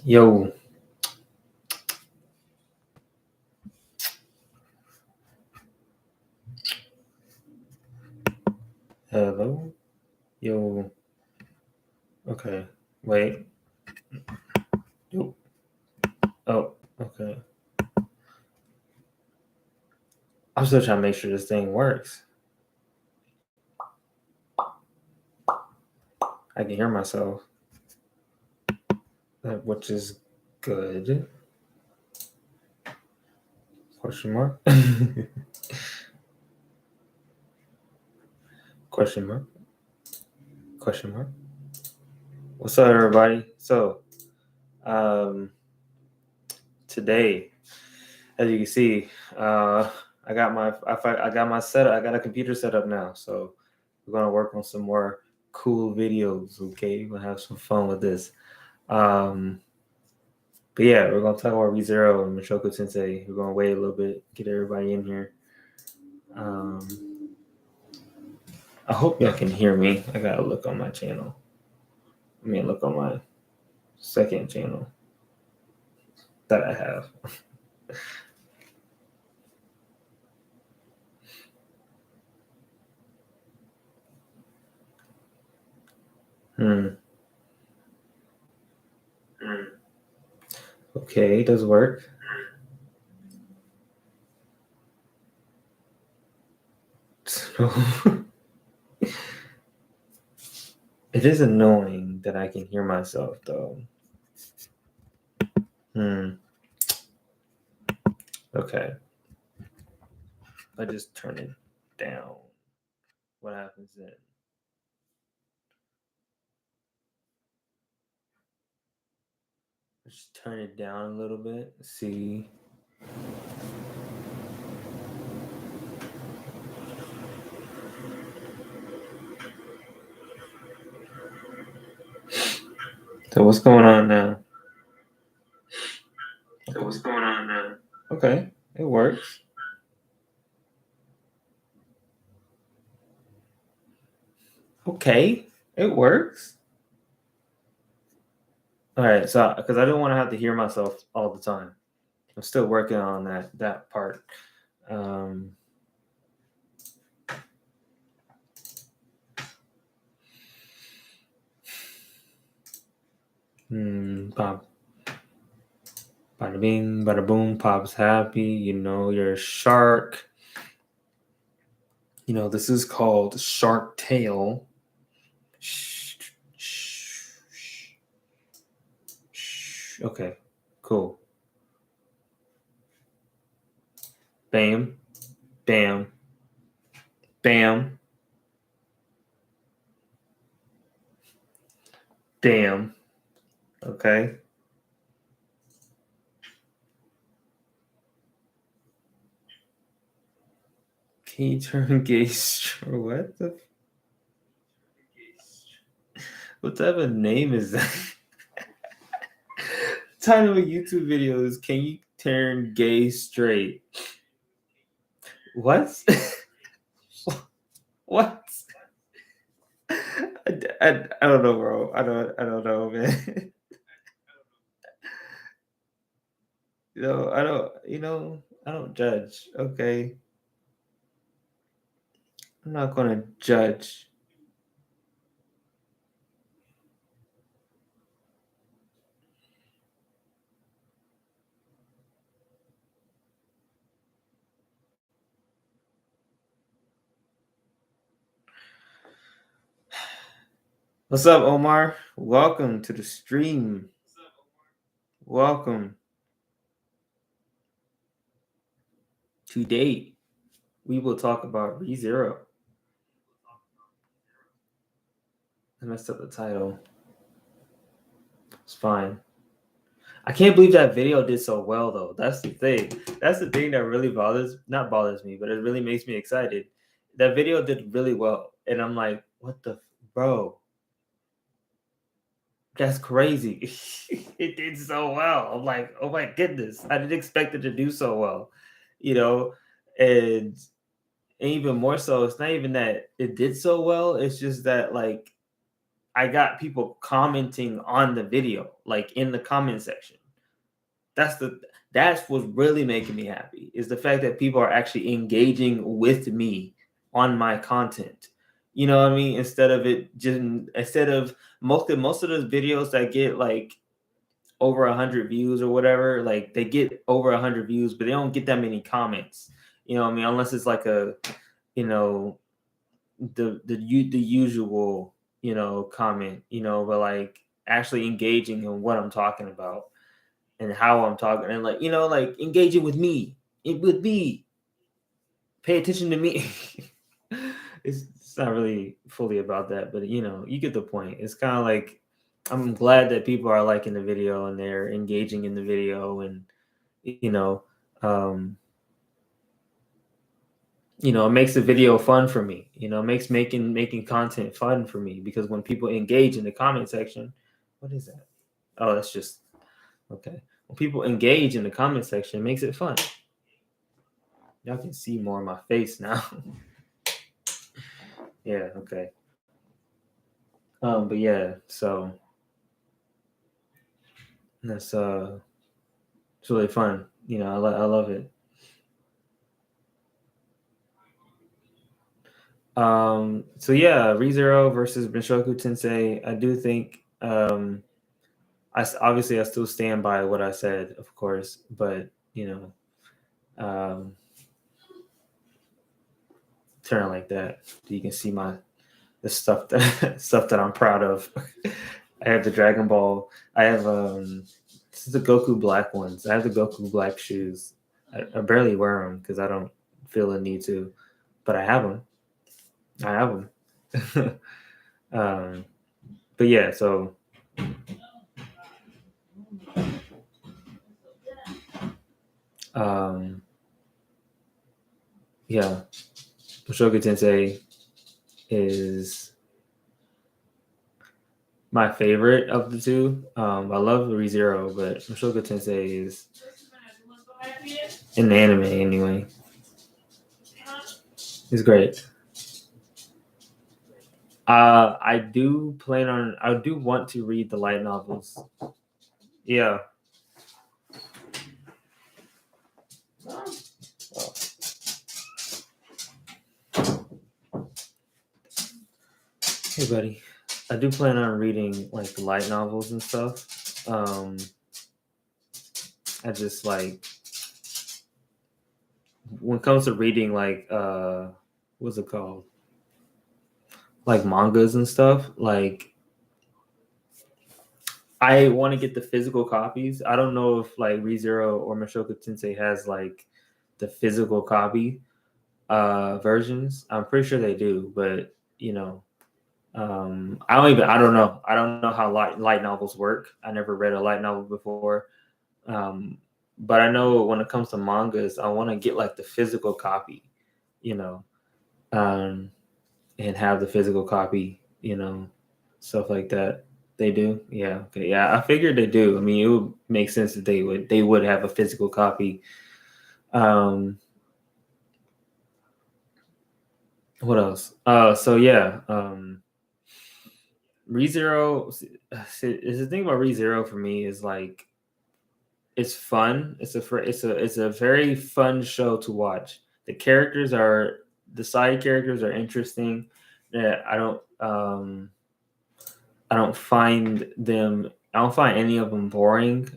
Yo. Hello. Yo. Okay. Wait. Yo. Oh, okay. I'm still trying to make sure this thing works. I can hear myself, which is good. Question mark? Question mark? Question mark? What's up, everybody? So, today, as you can see, I got my setup. I got a computer set up now, so we're gonna work on some more cool videos. Okay, we're gonna have some fun with this. But yeah, we're gonna talk about ReZero and Mushoku Tensei. We're gonna wait a little bit, get everybody in here. I hope y'all can hear me. I gotta look on my channel. Look on my second channel that I have. Okay, it does work. It is annoying that I can hear myself though. Okay. I just turn it down. What happens then? Just turn it down a little bit. See. So what's going on now? Okay, it works. Okay, it works. All right, so because I don't want to have to hear myself all the time. I'm still working on that part. Pop. Bada bing, bada boom, Pop's happy. You know, you're a shark. You know, this is called Shark Tale. Okay, cool. Bam, bam, bam, damn. Okay. Can you turn gay? What the? What type of name is that? Title of a YouTube video is "Can you turn gay straight?" What? What? I don't know, bro. I don't know, man. I don't judge. Okay. I'm not gonna judge. What's up, Omar? Welcome to the stream. Welcome. Today, we will talk about ReZero. I messed up the title. It's fine. I can't believe that video did so well, though. That's the thing. That's the thing that really bothers me, but it really makes me excited. That video did really well. And I'm like, what the, bro? That's crazy. It did so well. I'm like, oh my goodness. I didn't expect it to do so well, and even more so, it's not even that it did so well. It's just that, like, I got people commenting on the video, like in the comment section. That's what's really making me happy, is the fact that people are actually engaging with me on my content. You know what I mean? Instead of most of those videos that get like over 100 views or whatever, like they get over 100 views, but they don't get that many comments. You know what I mean? Unless it's like a, you know, the usual, you know, comment, you know, but like actually engaging in what I'm talking about and how I'm talking, and like, you know, like engaging with me, pay attention to me. It's not really fully about that, but you know, you get the point. It's kind of like, I'm glad that people are liking the video and they're engaging in the video, and you know, um, it makes the video fun for me. You know, it makes making content fun for me, because when people engage in the comment section, what is that? Oh, that's just okay. When people engage in the comment section, it makes it fun. Y'all can see more of my face now. Yeah, okay. But yeah, so that's it's really fun. You know, I love it. So yeah, ReZero versus Mushoku Tensei. I do think obviously I still stand by what I said, of course, but you know, turn it like that so you can see the stuff that I'm proud of. I have the Dragon Ball. I have this is the Goku Black ones. I have the Goku Black shoes. I barely wear them because I don't feel a need to, but I have them. I have them. But yeah, so um, yeah, Mushoku Tensei is my favorite of the two. I love ReZero, but Mushoku Tensei is in the anime anyway. It's great. I do want to read the light novels. Yeah. Hey, buddy. I do plan on reading like the light novels and stuff. I just like, when it comes to reading like what's it called? Like mangas and stuff, like I want to get the physical copies. I don't know if like ReZero or Mushoku Tensei has like the physical copy versions. I'm pretty sure they do, but you know, I don't know. I don't know how light novels work. I never read a light novel before. Um, but I know when it comes to mangas, I want to get like the physical copy, you know, um, and have the physical copy, you know, stuff like that. They do, yeah, okay, yeah. I figured they do. I mean, it would make sense that they would have a physical copy. Um, what else? So yeah, ReZero is the thing about ReZero for me is like it's fun. It's a very fun show to watch. The side characters are interesting. Yeah, I don't find any of them boring.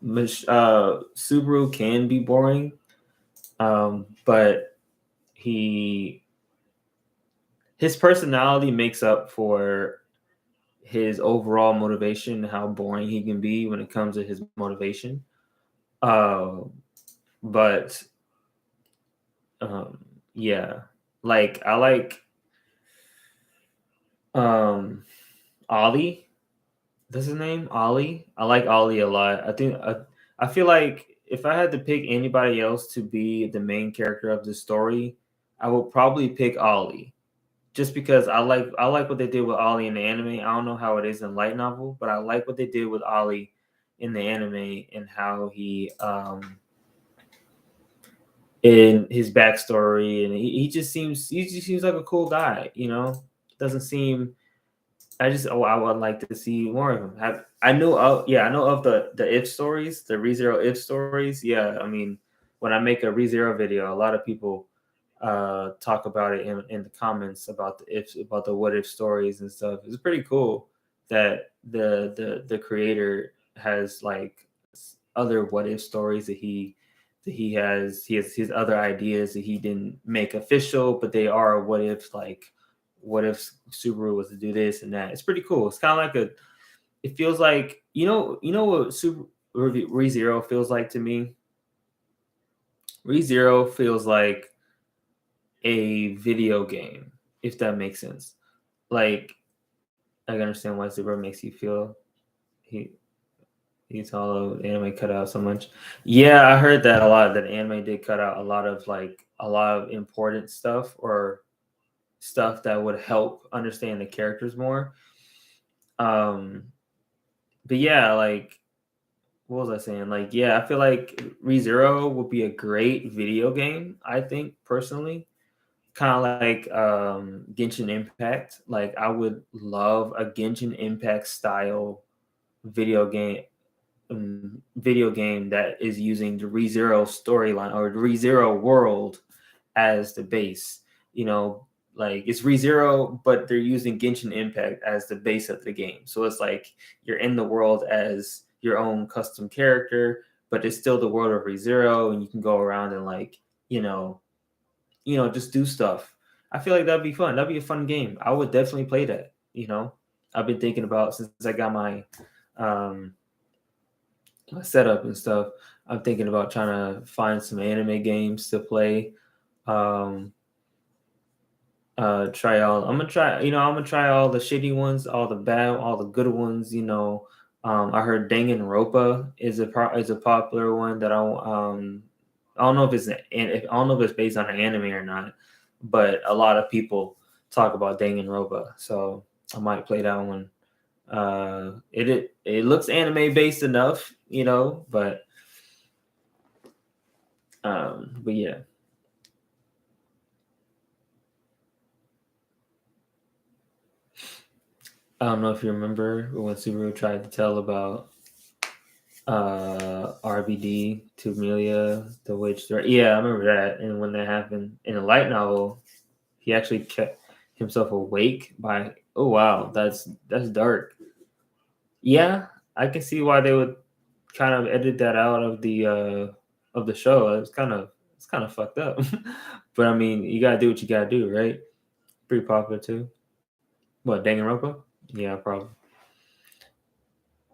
Subaru can be boring, but he his personality makes up for his overall motivation, how boring he can be when it comes to his motivation. Uh, but um, yeah, like I like um, Ollie. That's his name, Ollie. I like Ollie a lot. I feel like if I had to pick anybody else to be the main character of the story, I would probably pick Ollie. Just because I like what they did with Ollie in the anime. I don't know how it is in light novel, but I like what they did with Ollie in the anime, and how he in his backstory, and he just seems like a cool guy, you know? Doesn't seem I would like to see more of him. I know of the if stories, the ReZero if stories. Yeah, I mean, when I make a ReZero video, a lot of people talk about it in the comments about the what if stories and stuff. It's pretty cool that the creator has like other what if stories that he has his other ideas that he didn't make official, but they are what if, like what if Subaru was to do this and that. It's pretty cool. It's kind of like it feels like what Super ReZero feels like to me. ReZero feels like a video game, if that makes sense. Like I can understand why Super makes you feel he he's hollow. The anime cut out so much. Yeah, I heard that a lot. That anime did cut out a lot of important stuff or stuff that would help understand the characters more. Um, but yeah, like what was I saying? Like, yeah, I feel like ReZero would be a great video game, I think, personally. Kind of like Genshin Impact. Like I would love a Genshin Impact style video game video game that is using the ReZero storyline or the ReZero world as the base. You know, like it's ReZero, but they're using Genshin Impact as the base of the game. So it's like you're in the world as your own custom character, but it's still the world of ReZero, and you can go around and like just do stuff. I feel like that'd be fun. That'd be a fun game. I would definitely play that. I've been thinking about since I got um, my setup and stuff. I'm thinking about trying to find some anime games to play. Um, try all. I'm gonna try. I'm gonna try all the shitty ones, all the bad, all the good ones. I heard Danganronpa is a popular one that I don't know if I don't know if it's based on an anime or not, but a lot of people talk about Danganronpa, so I might play that one. It looks anime based enough, but yeah. I don't know if you remember when Subaru tried to tell about RBD to Amelia, the witch. Yeah, I remember that. And when that happened in a light novel, he actually kept himself awake by. Oh wow, that's dark. Yeah, I can see why they would kind of edit that out of the show. It's kind of fucked up. But I mean, you gotta do what you gotta do, right? Pretty popular too. What, Danganronpa? Yeah, probably.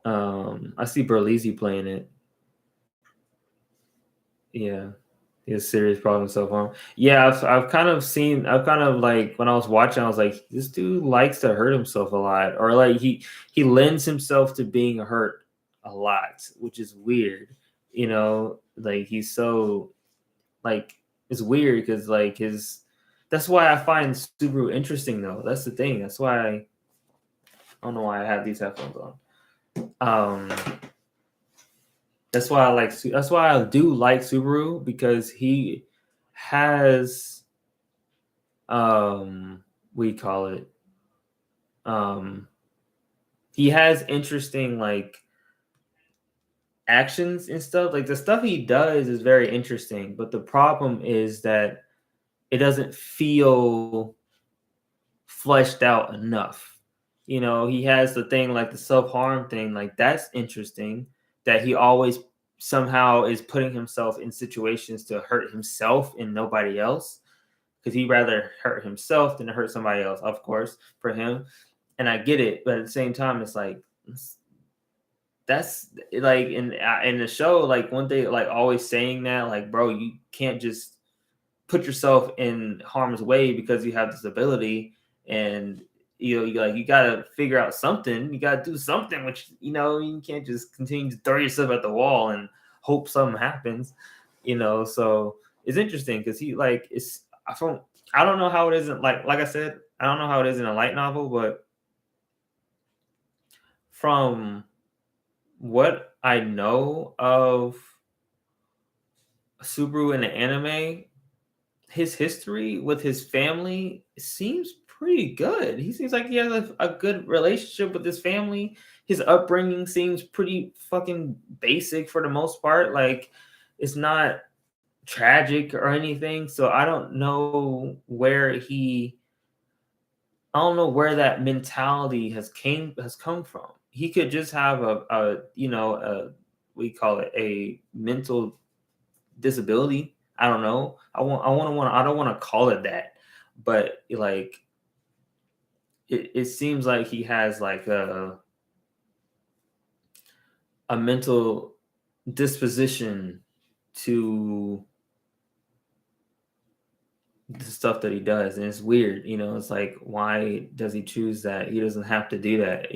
I see Berlizzi playing it. Yeah, he has serious problems self harm. Yeah, I've kind of like when I was watching, I was like, this dude likes to hurt himself a lot, or like he lends himself to being hurt a lot, which is weird. Like he's so like it's weird because like his. That's why I find Subaru interesting though. That's the thing. I don't know why I have these headphones on. That's why I like. That's why I do like Subaru because he has we call it um he has interesting like actions and stuff. Like the stuff he does is very interesting, but the problem is that it doesn't feel fleshed out enough. He has the thing like the self-harm thing, like that's interesting that he always somehow is putting himself in situations to hurt himself and nobody else because he'd rather hurt himself than to hurt somebody else, of course, for him. And I get it, but at the same time, it's like that's like in the show, like one day, like always saying that, like, bro, you can't just put yourself in harm's way because you have this ability, and you gotta figure out something. You gotta do something, which you can't just continue to throw yourself at the wall and hope something happens. So it's interesting because he like it's from I don't know how it isn't like I said, I don't know how it is in a light novel, but from what I know of Subaru in the anime, his history with his family seems pretty good. He seems like he has a good relationship with his family. His upbringing seems pretty fucking basic for the most part. Like, it's not tragic or anything. So I don't know where that mentality has come from. He could just have we call it a mental disability. I don't know. I don't want to call it that, but like it seems like he has like a mental disposition to the stuff that he does, and it's weird. It's like, why does he choose that? He doesn't have to do that.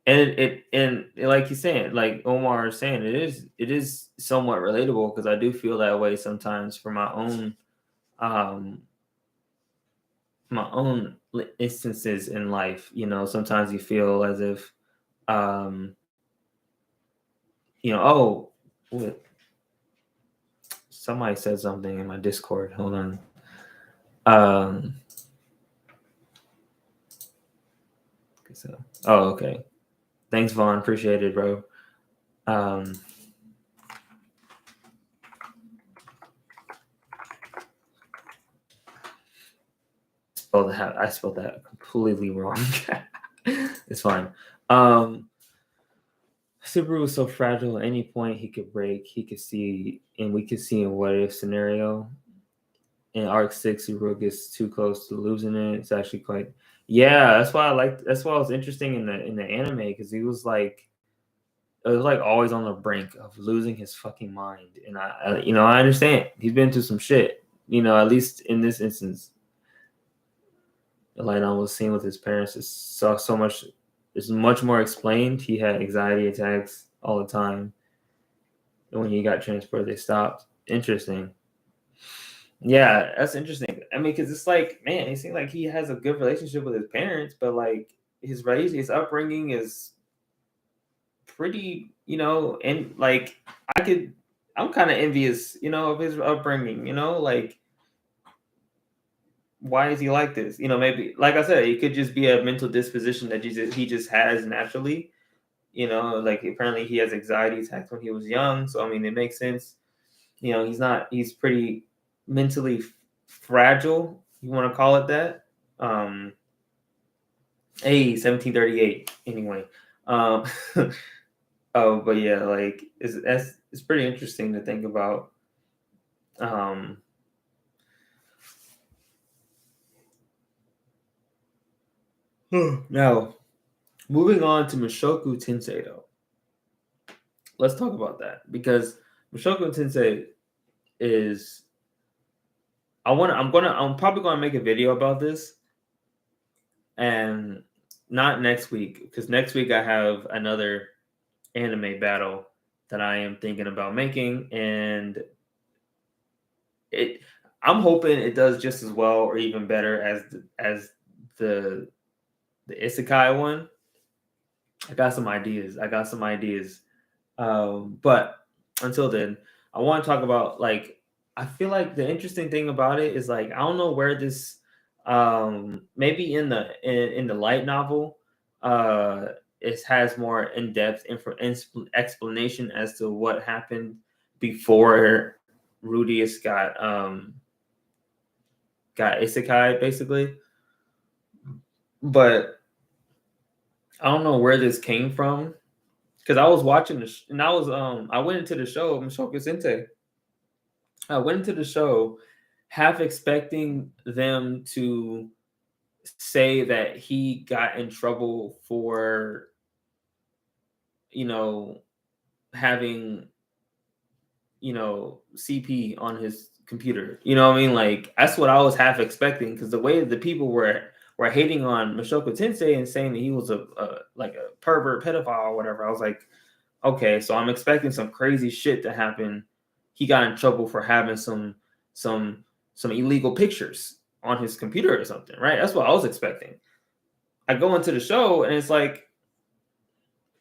And like he's saying, like Omar is saying, it is somewhat relatable, because I do feel that way sometimes for um my own instances in life. Sometimes you feel as if oh, what, somebody said something in my Discord. Hold on. Oh, okay. Thanks, Vaughn. Appreciate it, bro. I spelled that completely wrong. It's fine. Subaru was so fragile. At any point, he could break. He could see, and we could see in what if scenario. In Arc 6, Subaru gets too close to losing it. It's actually quite. Yeah, that's why it was interesting in the anime, because it was like always on the brink of losing his fucking mind. And I understand he's been through some shit. At least in this instance, like I was seeing with his parents, so much. It's much more explained. He had anxiety attacks all the time. And when he got transported, they stopped. Interesting. Yeah, that's interesting. I mean, because it's like, man, it seems like he has a good relationship with his parents, but like his upbringing is pretty, and like I'm kind of envious, of his upbringing. Like, why is he like this? Maybe, like I said, it could just be a mental disposition that he just has naturally. Like apparently he has anxiety attacks when he was young, so I mean it makes sense. He's pretty mentally fragile, you want to call it that. 1738 anyway. Oh, but yeah, like it's pretty interesting to think about. Now, moving on to Mushoku Tensei, though. Let's talk about that, because Mushoku Tensei is. I'm probably gonna make a video about this, and not next week, because next week I have another anime battle that I am thinking about making, and I'm hoping it does just as well or even better as the isekai one. I got some ideas. But until then, I want to talk about, like, I feel like the interesting thing about it is, like, I don't know where this maybe in the light novel it has more in-depth explanation as to what happened before Rudius got isekai, basically. But I don't know where this came from, because I was watching and I went into the show Mushoku Tensei. I went into the show half expecting them to say that he got in trouble for having CP on his computer. You know what I mean? Like, that's what I was half expecting, because the way the people were hating on Mushoku Tensei and saying that he was a pervert pedophile or whatever. I was like, okay, so I'm expecting some crazy shit to happen. He got in trouble for having some illegal pictures on his computer or something, right? That's what I was expecting. I go into the show and it's like,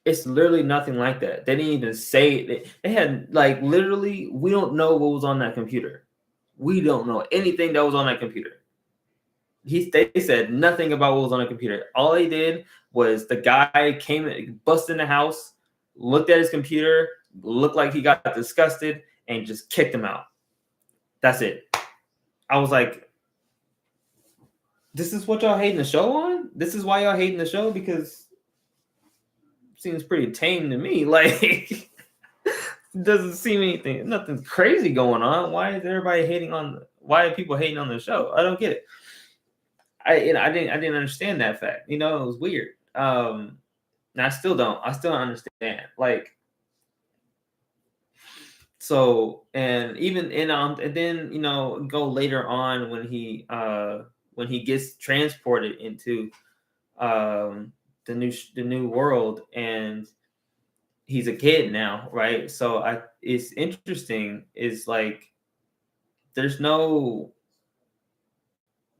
it's literally nothing like that. They didn't even say it. They had, like, literally, we don't know what was on that computer. We don't know anything that was on that computer. they said nothing about what was on the computer. All they did was the guy came, busted in the house, looked at his computer, looked like he got disgusted, and just kicked him out. That's it. I was like, this is what y'all hating the show on? This is why y'all hating the show? Because it seems pretty tame to me. Like, doesn't seem nothing crazy going on. Why is everybody hating on? Why are people hating on the show? I don't get it. I didn't understand that fact. It was weird. And I still don't understand. Like, so, and even and then go later on when he gets transported into the new world, and he's a kid now, right? So it's interesting. Is like there's no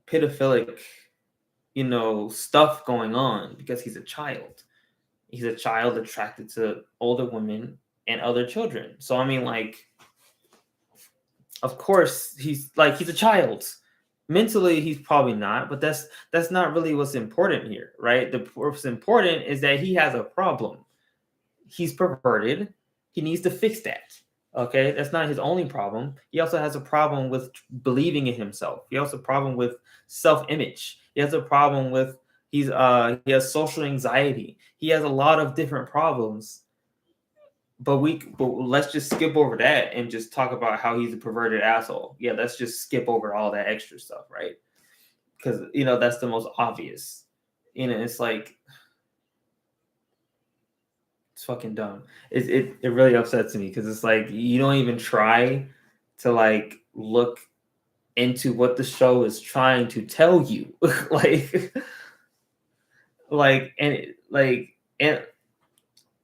pedophilic stuff going on because he's a child. He's a child attracted to older women and other children. So I mean, like, of course he's a child. Mentally, he's probably not, but that's not really what's important here, right? What's important is that he has a problem. He's perverted. He needs to fix that. Okay, that's not his only problem. He also has a problem with believing in himself. He also has a problem with self-image. He has a problem with he has social anxiety. He has a lot of different problems. But let's just skip over that and just talk about how he's a perverted asshole. Yeah, let's just skip over all that extra stuff, right? Because that's the most obvious. It's like it's fucking dumb. It really upsets me because it's like you don't even try to like look into what the show is trying to tell you. And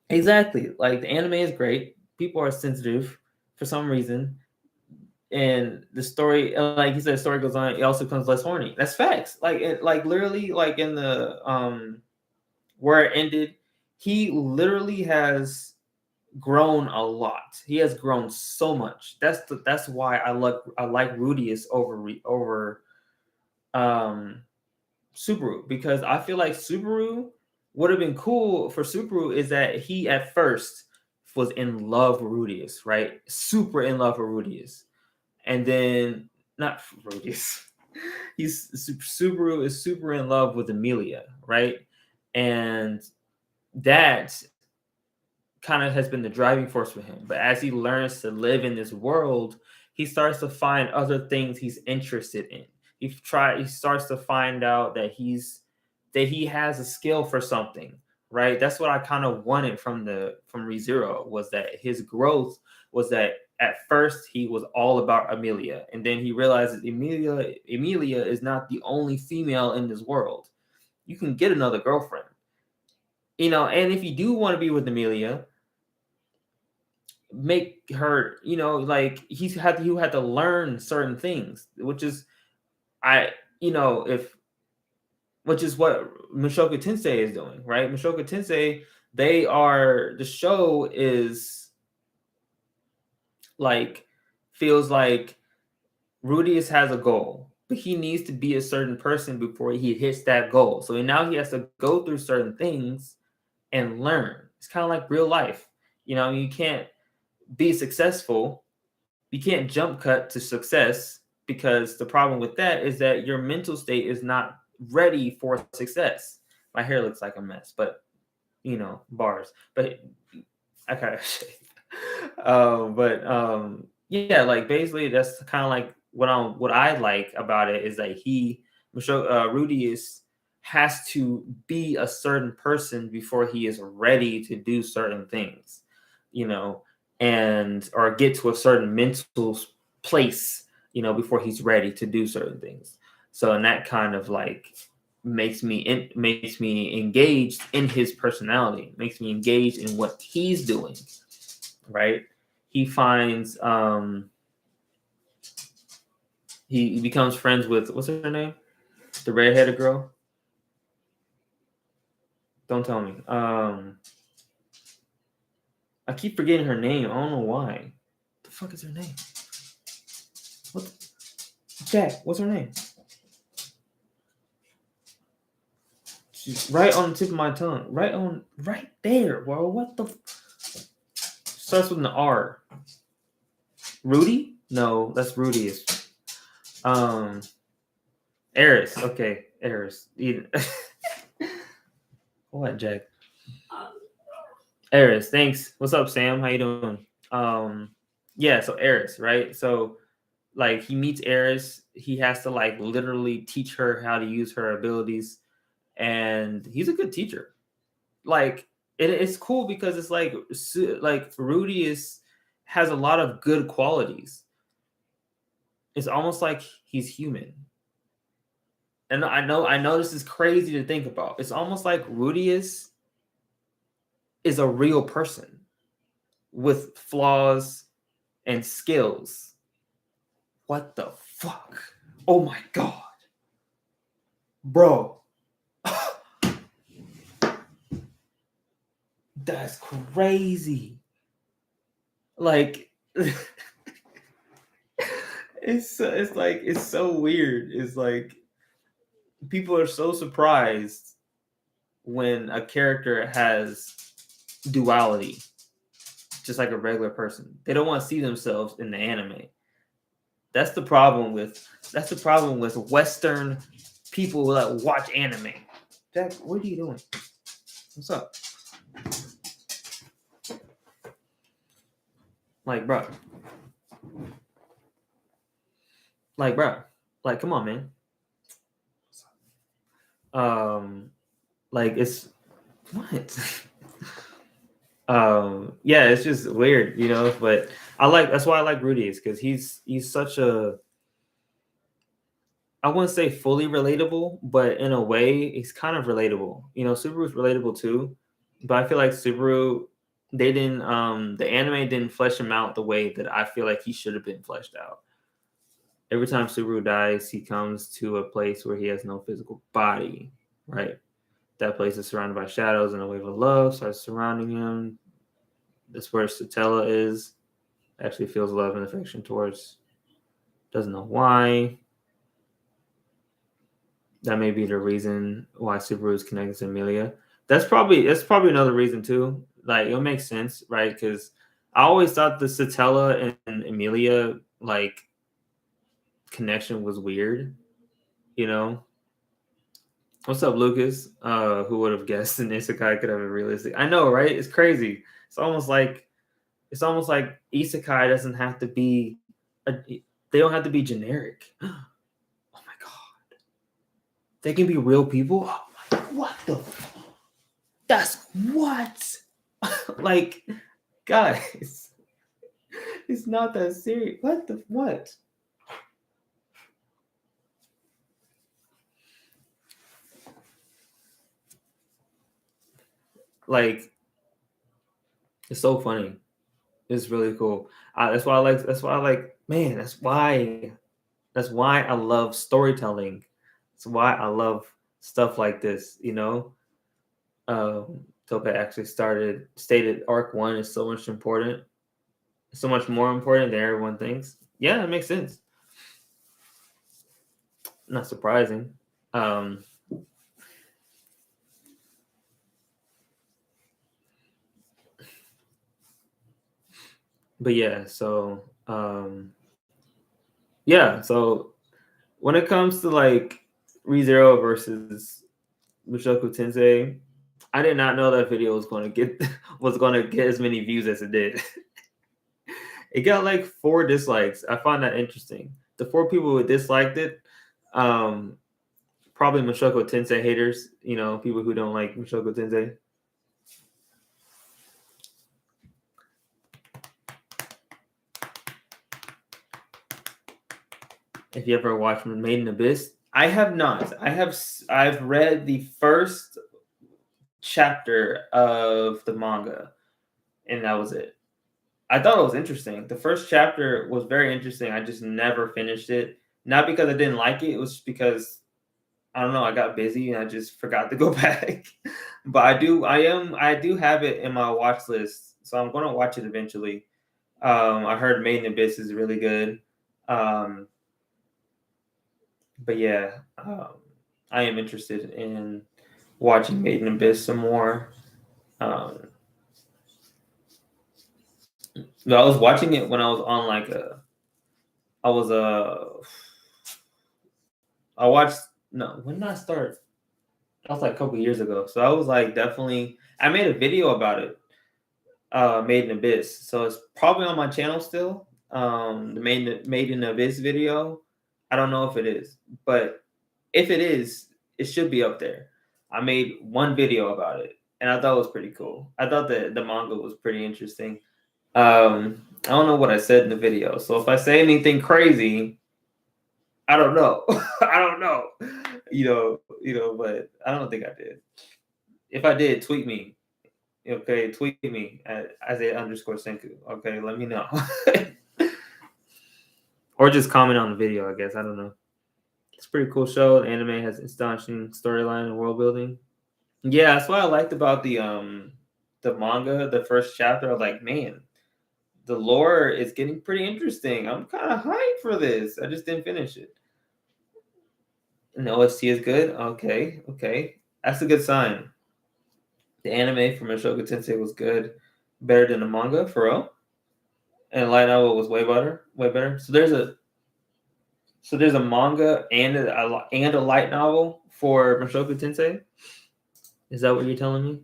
exactly, like the anime is great. People are sensitive for some reason, and the story, like you said, the story goes on. It also becomes less horny. That's facts. Like literally, like in the where it ended, he literally has grown a lot. He has grown so much. That's why I like Rudius over Subaru, because I feel like Subaru would have been cool for Subaru is that he at first was in love with Rudius, right? Super in love with Rudius. And then not Rudius. Subaru is super in love with Amelia, right? And that kind of has been the driving force for him. But as he learns to live in this world, he starts to find other things he's interested in. He starts to find out that he has a skill for something, right? That's what I kind of wanted from ReZero, was that his growth was that at first he was all about Amelia, and then he realizes Amelia is not the only female in this world. You can get another girlfriend. And if you do want to be with Amelia, make her, like he had to learn certain things, which is which is what Mushoku Tensei is doing, right? Mushoku Tensei, the show is like, feels like Rudius has a goal, but he needs to be a certain person before he hits that goal. So now he has to go through certain things and learn. It's kind of like real life. You can't be successful. You can't jump cut to success, because the problem with that is that your mental state is not ready for success. My hair looks like a mess, but bars. But I kind of yeah, like basically that's kind of like what I like about it is that Rudius has to be a certain person before he is ready to do certain things, and or get to a certain mental place, before he's ready to do certain things. So, and that kind of like makes me engaged in his personality, makes me engaged in what he's doing, right? He finds he becomes friends with, what's her name? The redheaded girl. Don't tell me. I keep forgetting her name. I don't know why. The fuck is her name? Jack, what's her name? She's right on the tip of my tongue. Right there, bro. What the? Starts with an R. Rudy? No, that's Rudy. Eris. Okay, Eris. What, Jack? Eris, thanks. What's up, Sam? How you doing? Yeah, so Eris, right? So like he meets Eris, he has to like literally teach her how to use her abilities, and he's a good teacher. Like it's cool because it's like Rudy has a lot of good qualities. It's almost like he's human. And I know this is crazy to think about. It's almost like Rudius is a real person with flaws and skills. What the fuck? Oh my god. Bro. That's crazy. Like it's like it's so weird. It's like people are so surprised when a character has duality, just like a regular person. They don't want to see themselves in the anime. That's the problem with Western people that watch anime. Jack, what are you doing? What's up? Like, bro. Like, come on, man. Like it's what? Yeah, it's just weird, you know. But that's why I like Rudy, is because he's such a, I wouldn't say fully relatable, but in a way, he's kind of relatable. You know, Subaru's relatable too, but I feel like Subaru, they didn't, the anime didn't flesh him out the way that I feel like he should have been fleshed out. Every time Subaru dies, he comes to a place where he has no physical body, right? That place is surrounded by shadows, and a wave of love starts surrounding him. That's where Satella is. Actually feels love and affection towards. Doesn't know why. That may be the reason why Subaru is connected to Emilia. That's probably another reason too. Like it'll make sense, right? Because I always thought the Satella and Emilia like connection was weird. You know. What's up, Lucas? Who would have guessed an isekai could have a realistic? I know, right? It's crazy. It's almost like isekai doesn't have to be they don't have to be generic. Oh my god. They can be real people. Oh my god, what the that's what? Like, guys, it's not that serious. What? Like, it's so funny. It's really cool. That's why I like. Man, that's why I love storytelling. That's why I love stuff like this. You know, Tope actually stated arc 1 is so much important, so much more important than everyone thinks. Yeah, it makes sense. Not surprising. But yeah, so so when it comes to like ReZero versus Mushoku Tensei, I did not know that video was going to get as many views as it did. It got like 4 dislikes. I find that interesting. The 4 people who disliked it, probably Mushoku Tensei haters. You know, people who don't like Mushoku Tensei. If you ever watched Made in Abyss, I have not. I've read the first chapter of the manga, and that was it. I thought it was interesting. The first chapter was very interesting. I just never finished it. Not because I didn't like it. It was because I don't know. I got busy and I just forgot to go back. But I do have it in my watch list, so I'm going to watch it eventually. I heard Made in Abyss is really good. But yeah, I am interested in watching Made in Abyss some more. No, I was watching it when I was on like I watched, no, when did I start? That was like a couple years ago. So I was like definitely, I made a video about it, Made in Abyss. So it's probably on my channel still. The Made in Abyss video. I don't know if it is, but if it is, it should be up there. I made one video about it, and I thought it was pretty cool. I thought that the manga was pretty interesting. I don't know what I said in the video, so if I say anything crazy, I don't know. I don't know. But I don't think I did. If I did, tweet me. Okay, tweet me at Isaiah_Senku. Okay, let me know. Or just comment on the video, I guess. I don't know. It's a pretty cool show. The anime has astonishing storyline and world building. Yeah, that's what I liked about the manga, the first chapter. I was like, man, the lore is getting pretty interesting. I'm kind of hyped for this. I just didn't finish it. And the OST is good. Okay. That's a good sign. The anime from Mushoku Tensei was good. Better than the manga, for real. And light novel was way better. So there's a manga and a light novel for Mushoku Tensei. Is that what you're telling me?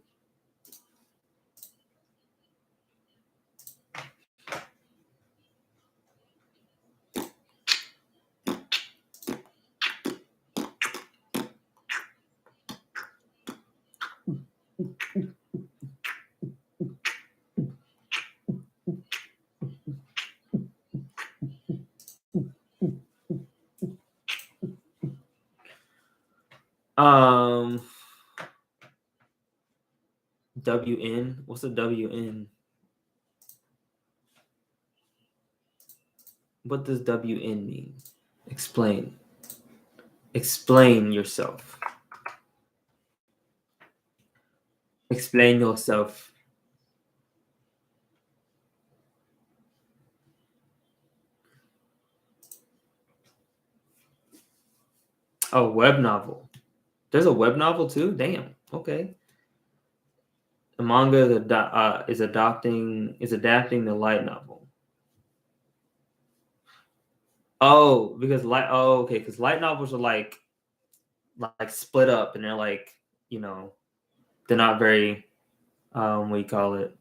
WN. What's a WN? What does WN mean? Explain. Explain yourself. Explain yourself. Oh, web novel. There's a web novel too? Damn. Okay. The manga is adapting the light novel. Oh, because because light novels are like split up and they're like, they're not very what do you call it?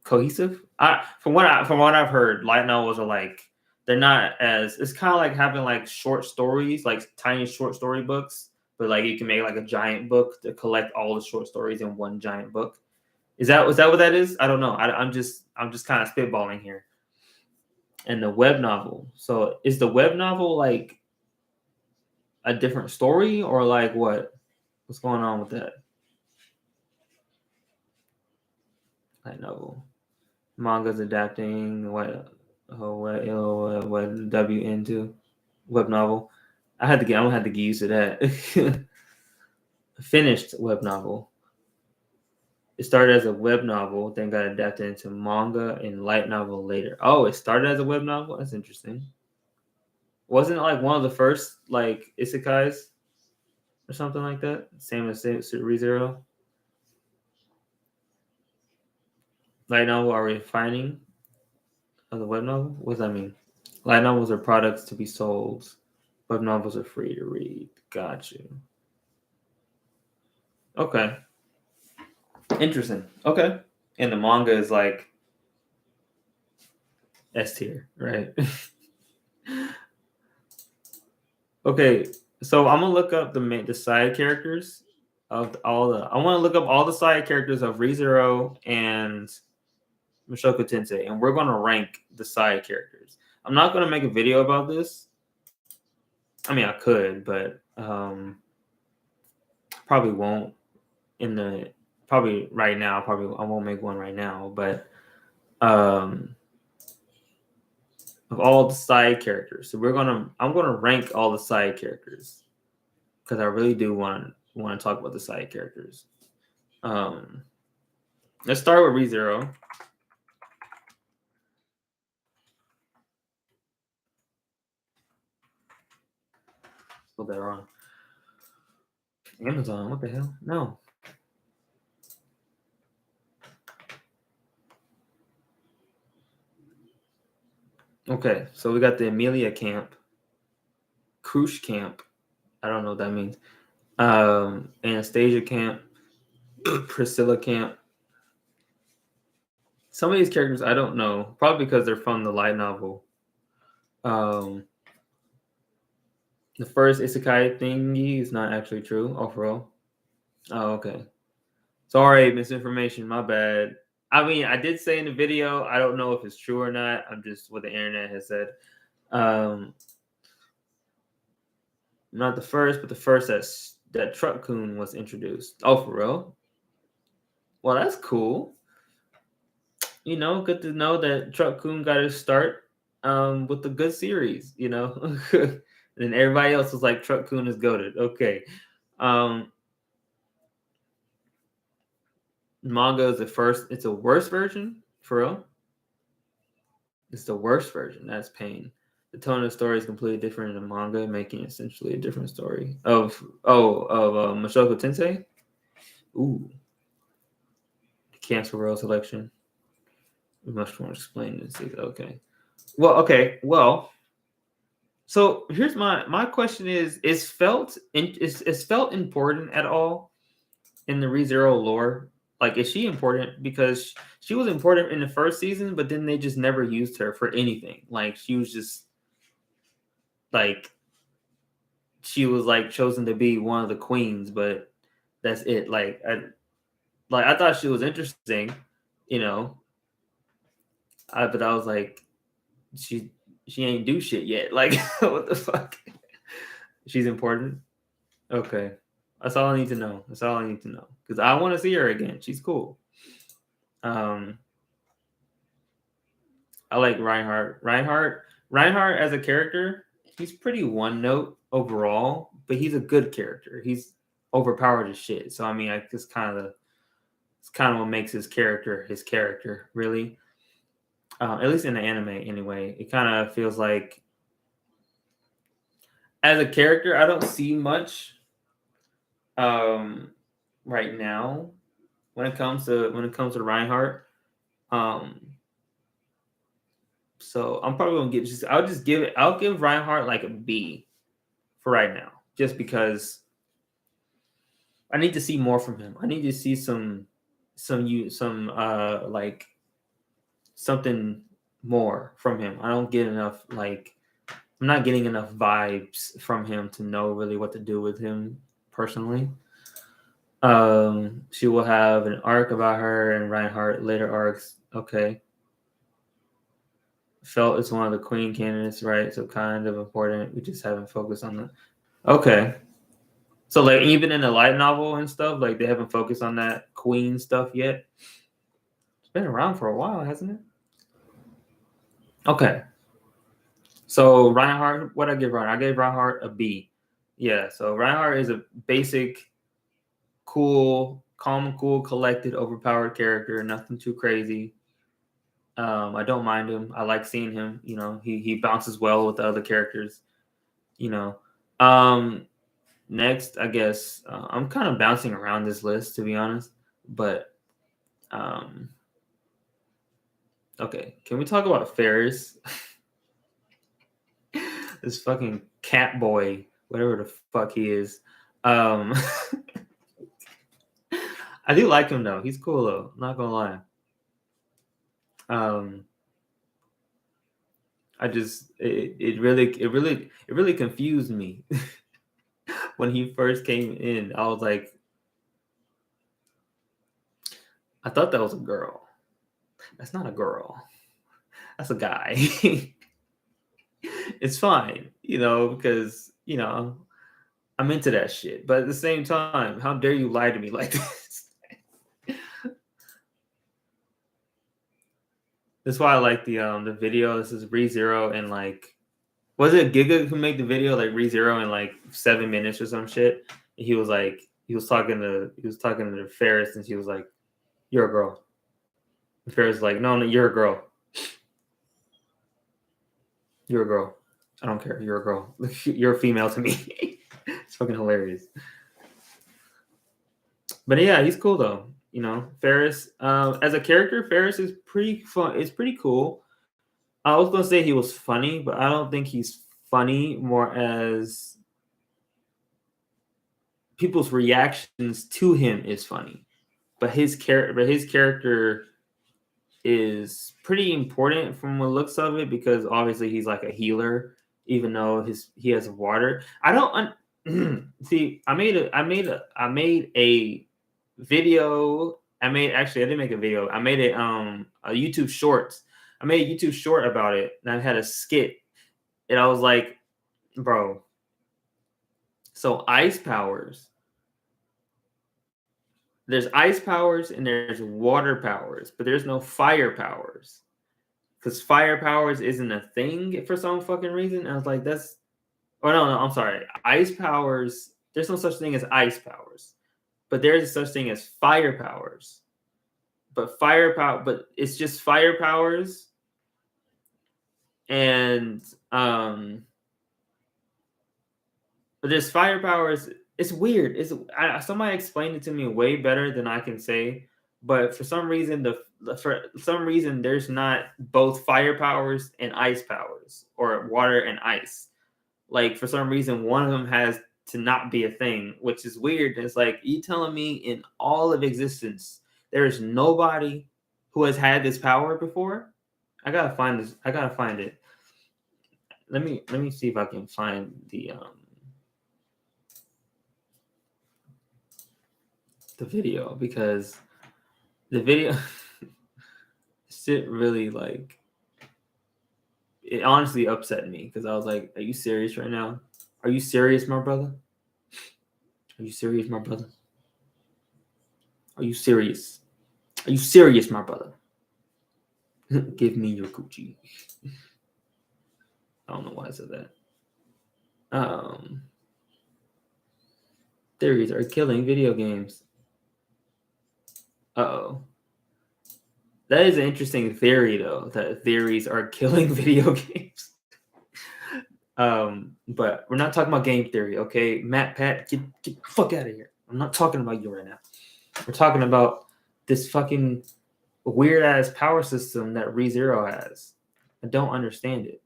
Cohesive. From what I've heard, light novels are like they're not as, it's kind of like having like short stories, like tiny short story books, but like you can make like a giant book to collect all the short stories in one giant book. Is that what that is? I don't know. I'm just kind of spitballing here. And the web novel. So is the web novel like a different story or like what? What's going on with that? Light novel. Manga's adapting what W into web novel. I'm gonna have to get used to that. Finished web novel. It started as a web novel, then got adapted into manga and light novel later. Oh, it started as a web novel? That's interesting. Wasn't it like one of the first like isekais or something like that? Same as ReZero? Light novel are refining of the web novel? What does that mean? Light novels are products to be sold. Web novels are free to read. Got you. Okay. Interesting. Okay. And the manga is like S tier, right? Okay. So I'm gonna look up the side characters of all the. I want to look up all the side characters of ReZero and Mushoku Tensei, and we're gonna rank the side characters. I'm not gonna make a video about this. I mean, I could, but probably won't. Probably right now. Probably I won't make one right now, but of all the side characters. So I'm gonna rank all the side characters because I really do want to talk about the side characters. Let's start with ReZero. Put that on. Amazon, what the hell? No. Okay, so we got the Amelia camp, Krush camp. I don't know what that means. Anastasia camp, Priscilla camp. Some of these characters I don't know, probably because they're from the light novel. The first isekai thingy is not actually true. Oh, for real? Oh, okay. Sorry, misinformation. My bad. I mean, I did say in the video, I don't know if it's true or not. I'm just what the internet has said. Not the first, but the first that Truck Coon was introduced. Oh, for real? Well, that's cool. You know, good to know that Truck Coon got his start with the good series, you know. And everybody else was like, Truck Coon is goated. Okay. Manga is the first, it's a worse version, for real. It's the worst version. That's pain. The tone of the story is completely different in the manga, making essentially a different story of Mushoku Tensei. Ooh, the Cancer Royal selection. We must want to explain this. Okay. Well, okay. Well, so here's my question is felt important at all in the ReZero lore? Like, is she important? Because she was important in the first season, but then they just never used her for anything. Like, she was just like she was like chosen to be one of the queens, but that's it. I thought she was interesting, you know. But I was like, she she ain't do shit yet. Like, what the fuck? She's important. Okay, that's all I need to know. That's all I need to know because I want to see her again. She's cool. Um, I like Reinhardt. Reinhardt as a character, he's pretty one note overall, but he's a good character. He's overpowered as shit. So I mean, I just it's kind of what makes his character really. At least in the anime, anyway, it kind of feels like as a character, I don't see much right now when it comes to Reinhardt. Um, so I'm probably gonna I'll give Reinhardt like a B for right now, just because I need to see more from him. I need to see some like something more from him. I don't get enough like I'm not getting enough vibes from him to know really what to do with him personally. She will have an arc about her and Reinhardt later arcs. Okay. Felt is one of the queen candidates, right? So kind of important. We just haven't focused on that. Okay. So like even in the light novel and stuff, like they haven't focused on that queen stuff yet. It's been around for a while, hasn't it? Okay. So Reinhardt, what I give Reinhardt? I gave Reinhardt a B. Yeah. So Reinhardt is a basic, cool, calm, cool, collected, overpowered character. Nothing too crazy. I don't mind him. I like seeing him. You know, he bounces well with the other characters. You know. Next, I guess I'm kind of bouncing around this list to be honest, but okay. Can we talk about Ferris? This fucking cat boy, whatever the fuck he is. Um, I do like him though. He's cool though. Not gonna lie. Um, it really confused me when he first came in. I was like, I thought that was a girl. That's not a girl. That's a guy. It's fine, because I'm into that shit. But at the same time, how dare you lie to me like this? That's why I like the video. This is ReZero and like was it Giga who made the video like ReZero in like 7 minutes or some shit? And he was talking to Ferris and she was like, "You're a girl." And Ferris was like, "No, no, you're a girl. You're a girl. I don't care. You're a girl. You're a female to me." It's fucking hilarious. But yeah, he's cool though. You know, Ferris as a character, Ferris is pretty fun. It's pretty cool. I was gonna say he was funny, but I don't think he's funny. More as people's reactions to him is funny. But his character is pretty important from the looks of it because obviously he's like a healer, even though he has water. I don't see. I made a video. I didn't make a video. I made a YouTube shorts. I made a YouTube short about it, and I had a skit, and I was like, bro. So ice powers. There's ice powers and there's water powers, but there's no fire powers. Because fire powers isn't a thing for some fucking reason. And I was like, that's. Oh, no, I'm sorry. Ice powers, there's no such thing as ice powers, but there's such thing as fire powers. But it's just fire powers. And, but there's fire powers. It's weird. Somebody explained it to me way better than I can say. But for some reason, there's not both fire powers and ice powers, or water and ice. Like for some reason, one of them has to not be a thing, which is weird. It's like, you telling me in all of existence, there is nobody who has had this power before? I gotta find this. I gotta find it. Let me see if I can find the video, because the video shit really, like, it honestly upset me because I was like, are you serious right now? Are you serious, my brother? Are you serious, my brother? Are you serious? Are you serious, my brother? Give me your Gucci. I don't know why I said that. Theories are killing video games. Uh-oh. That is an interesting theory, though, that theories are killing video games. But we're not talking about game theory, okay? Pat, get the fuck out of here. I'm not talking about you right now. We're talking about this fucking weird-ass power system that ReZero has. I don't understand it.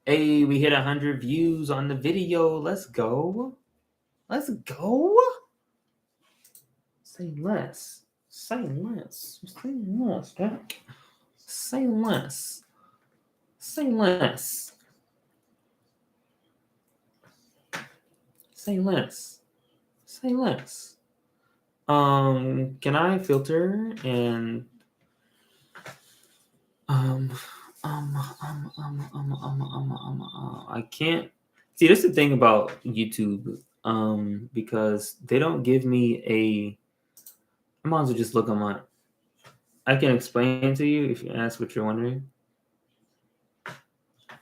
Hey, we hit 100 views on the video. Let's go. Let's go. Say less. Say less. Say less, Jack. Say less. Say less. Say less. Say less. Can I filter and I can't see. That's the thing about YouTube, because they don't give me a. I might as well just look on my. I can explain to you if you ask what you're wondering.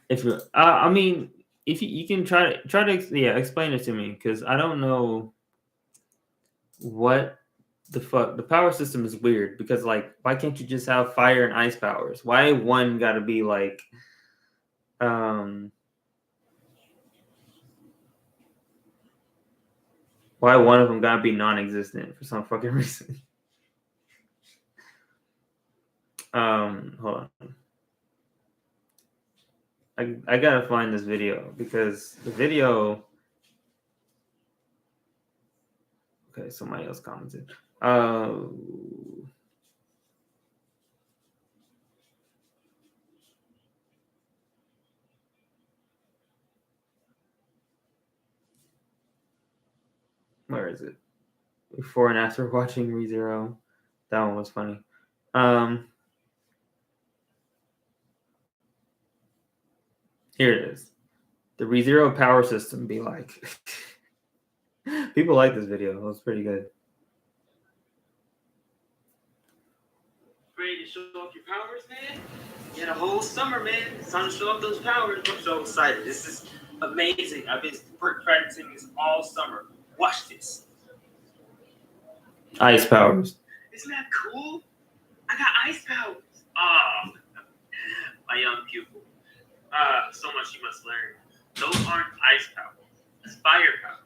If you, I mean, if you can try to explain it to me, because I don't know what the fuck. The power system is weird because, like, why can't you just have fire and ice powers? Why one got to be like, why one of them got to be non-existent for some fucking reason? Hold on. I gotta find this video because the video. Okay, somebody else commented. Where is it? Before and after watching ReZero. That one was funny. Here it is. The ReZero power system be like. People like this video. It was pretty good. Ready to show off your powers, man? You had a whole summer, man. It's time to show off those powers. I'm so excited. This is amazing. I've been practicing this all summer. Watch this. Ice powers. Isn't that cool? I got ice powers. Oh, my young pupil. So much you must learn. Those aren't ice powers. That's firepower.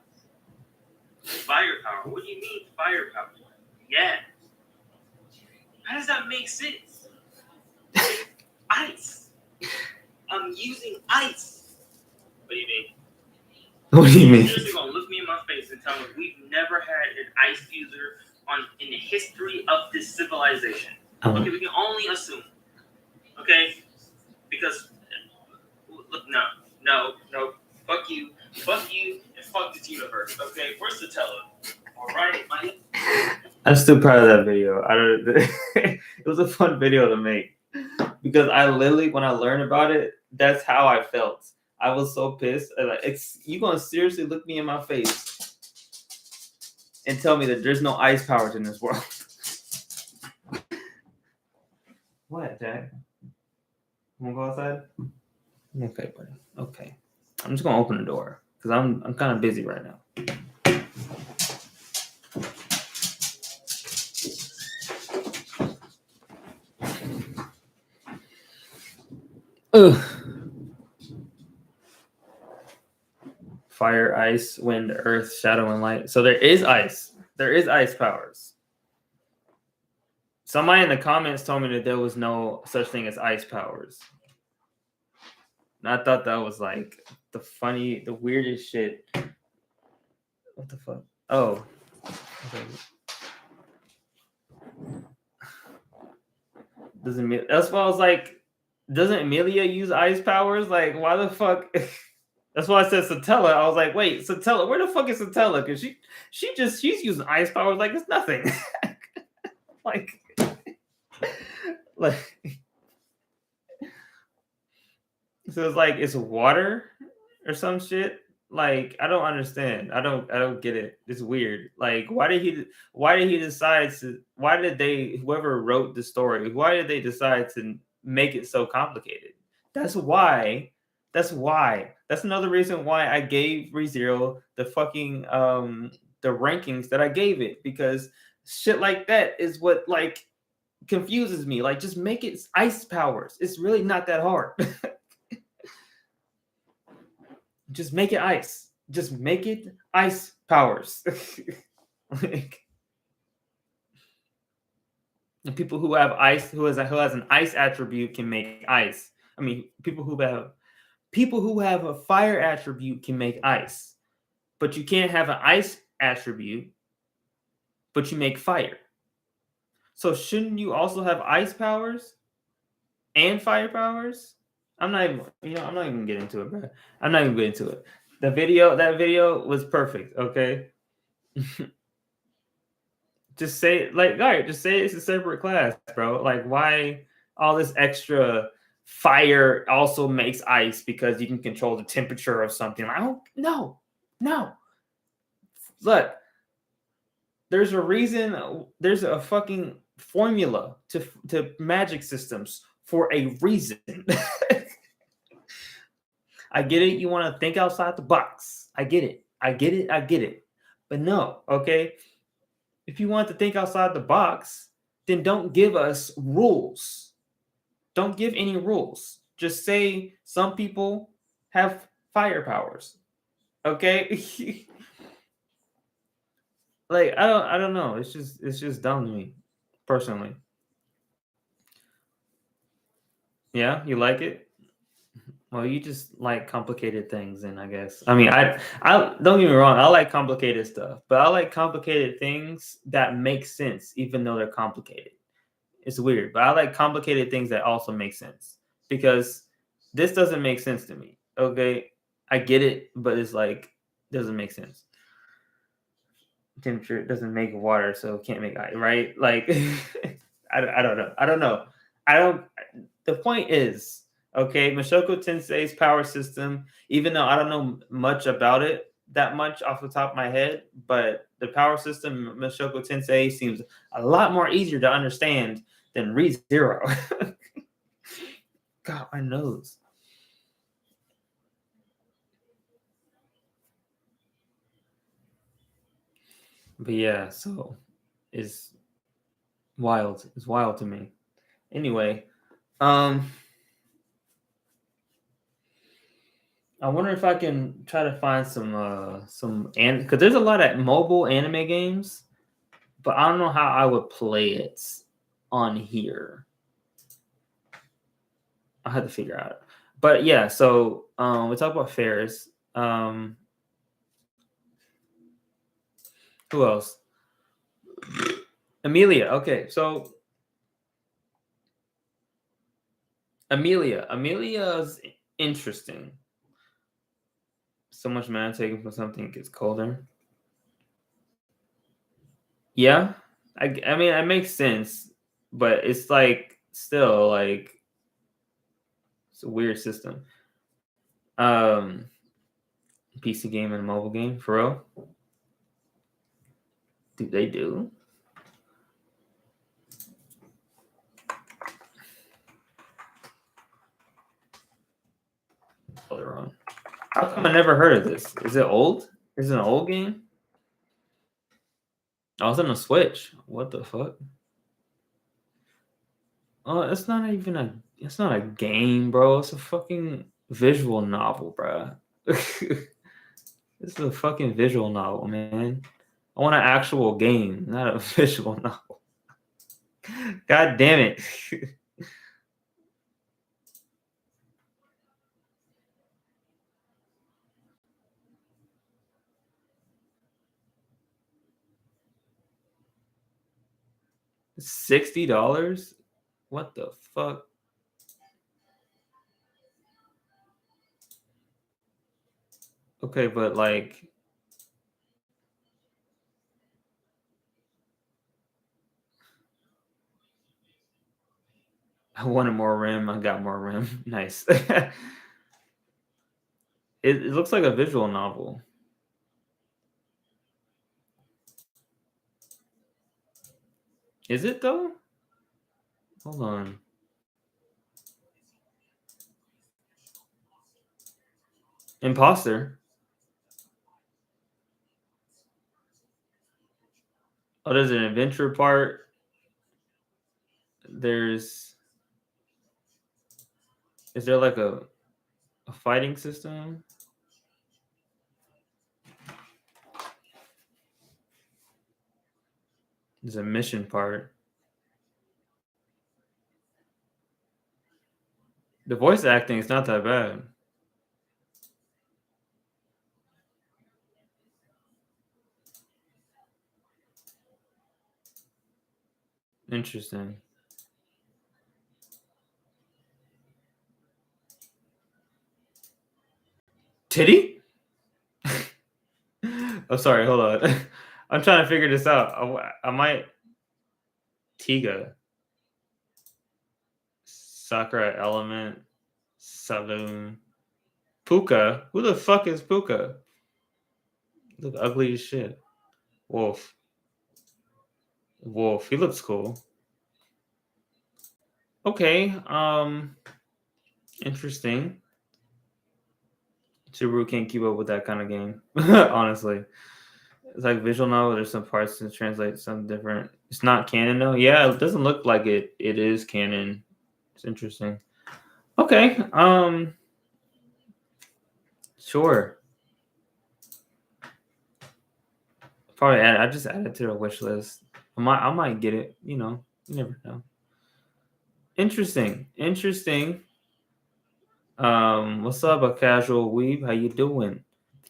Firepower. What do you mean firepower? Yeah. How does that make sense? Ice. I'm using ice. What do you mean? What do you mean? You're seriously gonna look me in my face and tell me we've never had an ice user in the history of this civilization? Okay, we can only assume. Okay, because look, no, fuck you, and fuck this universe. Okay, where's the teller? All right, Mike. I'm still proud of that video. It was a fun video to make because I literally, when I learned about it, that's how I felt. I was so pissed. Like, you gonna seriously look me in my face and tell me that there's no ice powers in this world? What, Jack? You wanna go outside? Okay, buddy. Okay, I'm just gonna open the door because I'm kind of busy right now. Ugh. Fire, ice, wind, earth, shadow, and light. So there is ice. There is ice powers. Somebody in the comments told me that there was no such thing as ice powers. And I thought that was like the weirdest shit. What the fuck? Oh. Okay. That's why I was like, doesn't Amelia use ice powers? Like, why the fuck? That's why I said Satella. I was like, wait, Satella, where the fuck is Satella? Because she's using ice powers like it's nothing. like so it's like it's water or some shit. Like, I don't understand. I don't get it. It's weird. Like, why did he decide to, whoever wrote the story, why did they decide to make it so complicated? That's another reason why I gave ReZero the fucking the rankings that I gave it, because shit like that is what like confuses me. Like, just make it ice powers. It's really not that hard. Just make it ice. Just make it ice powers. Like, and people who have ice, who has an ice attribute can make ice. I mean, people who have a fire attribute can make ice, but you can't have an ice attribute, but you make fire. So shouldn't you also have ice powers and fire powers? I'm not even getting into it, bro. I'm not even getting into it. That video was perfect. Okay. Just say, like, all right, just say it's a separate class, bro. Like, why all this extra fire also makes ice because you can control the temperature of something? Like, no. Look, there's a reason. There's a fucking formula to magic systems for a reason. I get it. You want to think outside the box. I get it. But no, okay? If you want to think outside the box, then don't give us rules. Don't give any rules. Just say some people have fire powers. Okay? Like, I don't know. It's just dumb to me, personally. Yeah, you like it? Well, you just like complicated things, and I guess. I mean, I don't get me wrong. I like complicated stuff, but I like complicated things that make sense, even though they're complicated. It's weird, but I like complicated things that also make sense, because this doesn't make sense to me. Okay, I get it, but it's like, doesn't make sense. Temperature doesn't make water, so it can't make ice, right? Like, I don't know. The point is, okay, Mushoku Tensei's power system, even though I don't know much about it that much off the top of my head, but the power system Mushoku Tensei seems a lot more easier to understand than ReZero. God, my nose. But yeah, so it's wild. It's wild to me. Anyway, I wonder if I can try to find some because there's a lot of mobile anime games, but I don't know how I would play it on here. I had to figure out. But yeah, so we talk about fairs. Who else? Amelia. Okay, so Amelia's interesting. So much mana taken from something gets colder. Yeah, I mean it makes sense, but it's like still like it's a weird system. Um, PC game and mobile game for real. Do they do? Oh, they're wrong. How come I never heard of this? Is it old? Is it an old game? Oh, it's on the Switch. What the fuck? Oh, it's not even a. It's not a game, bro. It's a fucking visual novel, bro. This is a fucking visual novel, man. I want an actual game, not a visual novel. God damn it. $60? What the fuck? Okay, but like I wanted more RAM. I got more RAM. Nice. It looks like a visual novel. Is it though? Hold on. Imposter. Oh, there's an adventure part. There's. Is there like a fighting system? There's a mission part. The voice acting is not that bad. Interesting. Titty? Oh, sorry. Hold on. I'm trying to figure this out. I might. Tiga. Sakura Element. Saloon. Puka. Who the fuck is Puka? Look ugly as shit. Wolf. Wolf. He looks cool. Okay. Interesting. Subaru can't keep up with that kind of game. Honestly. It's like visual novel. There's some parts to translate some different. It's not canon though. Yeah, it doesn't look like it. It is canon. It's interesting. Okay. Sure. Probably add. I just added to the wish list. I might get it. You know, you never know. Interesting. What's up, a casual weeb? How you doing?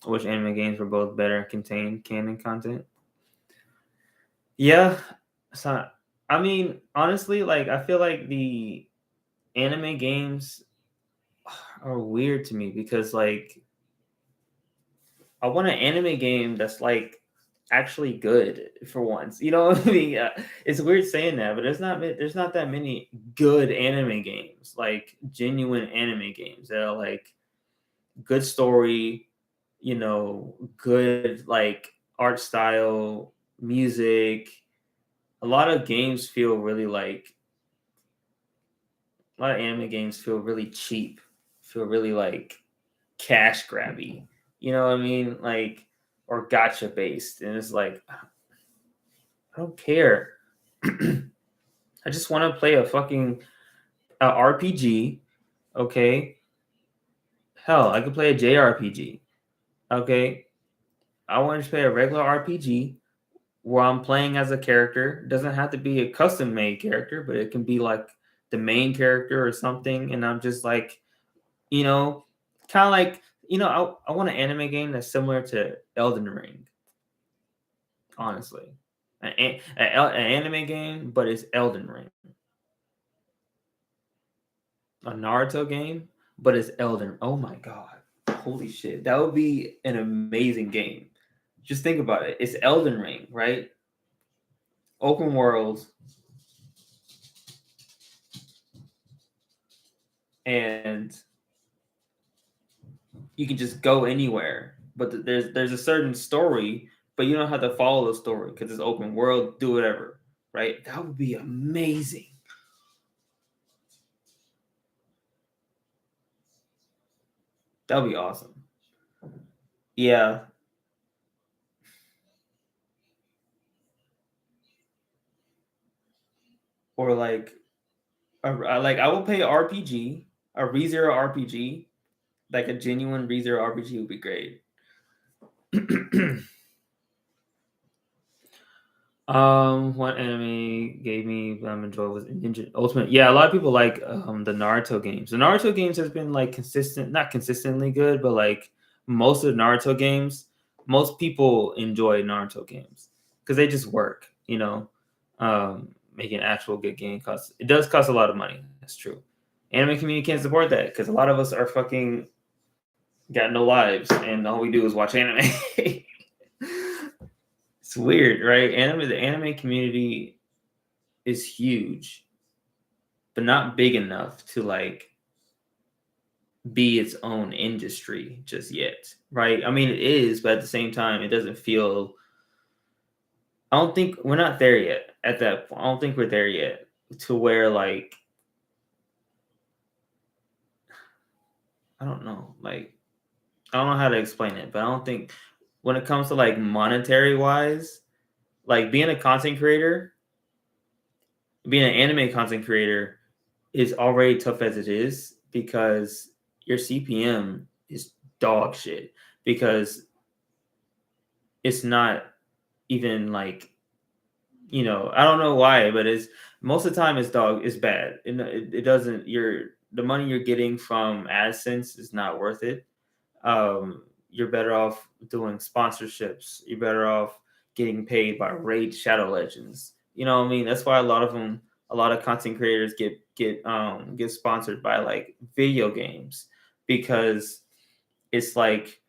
I wish anime games were both better and contained canon content. Yeah. So I mean, honestly, like I feel like the anime games are weird to me because like I want an anime game that's like actually good for once. You know what I mean? It's weird saying that, but there's not that many good anime games, like genuine anime games that are like good story, you know, good like art style, music. A lot of games feel really like a lot of anime games feel really cheap, feel really like cash grabby. You know what I mean? Like or gotcha based, and it's like I don't care. I just want to play a fucking RPG. Okay, Hell, I could play a JRPG. Okay, I want to play a regular RPG where I'm playing as a character. It doesn't have to be a custom made character, but it can be like the main character or something. And I'm just like, you know, kind of like, I want an anime game that's similar to Elden Ring, honestly. An anime game, but it's Elden Ring. A Naruto game, but it's Elden. Oh my god. Holy shit. That would be an amazing game. Just think about it. It's Elden Ring, right? Open world, and you can just go anywhere. But there's a certain story, but you don't have to follow the story because it's open world. Do whatever, right? That would be amazing. That would be awesome. Yeah. Or like, I will play RPG, a ReZero RPG, like a genuine ReZero RPG would be great. What anime gave me enjoy was Ninja Ultimate. Yeah, a lot of people like the Naruto games. The Naruto games has been like consistent, not consistently good, but like most of the Naruto games, most people enjoy Naruto games because they just work. Making an actual good game costs. It does cost a lot of money. That's true. Anime community can't support that because a lot of us are fucking got no lives and all we do is watch anime. It's weird, right? The anime community is huge, but not big enough to like be its own industry just yet, right? I mean, it is, but at the same time, it doesn't feel. I don't think we're not there yet. At that point, I don't think we're there yet to where like I don't know, like I don't know how to explain it, but I don't think when it comes to like monetary wise, like being a content creator, being an anime content creator is already tough as it is because your CPM is dog shit because it's not even like I don't know why, but it's most of the time it's bad. It doesn't the money you're getting from AdSense is not worth it. You're better off doing sponsorships. You're better off getting paid by Raid Shadow Legends. You know what I mean? That's why a lot of content creators get sponsored by like video games because it's like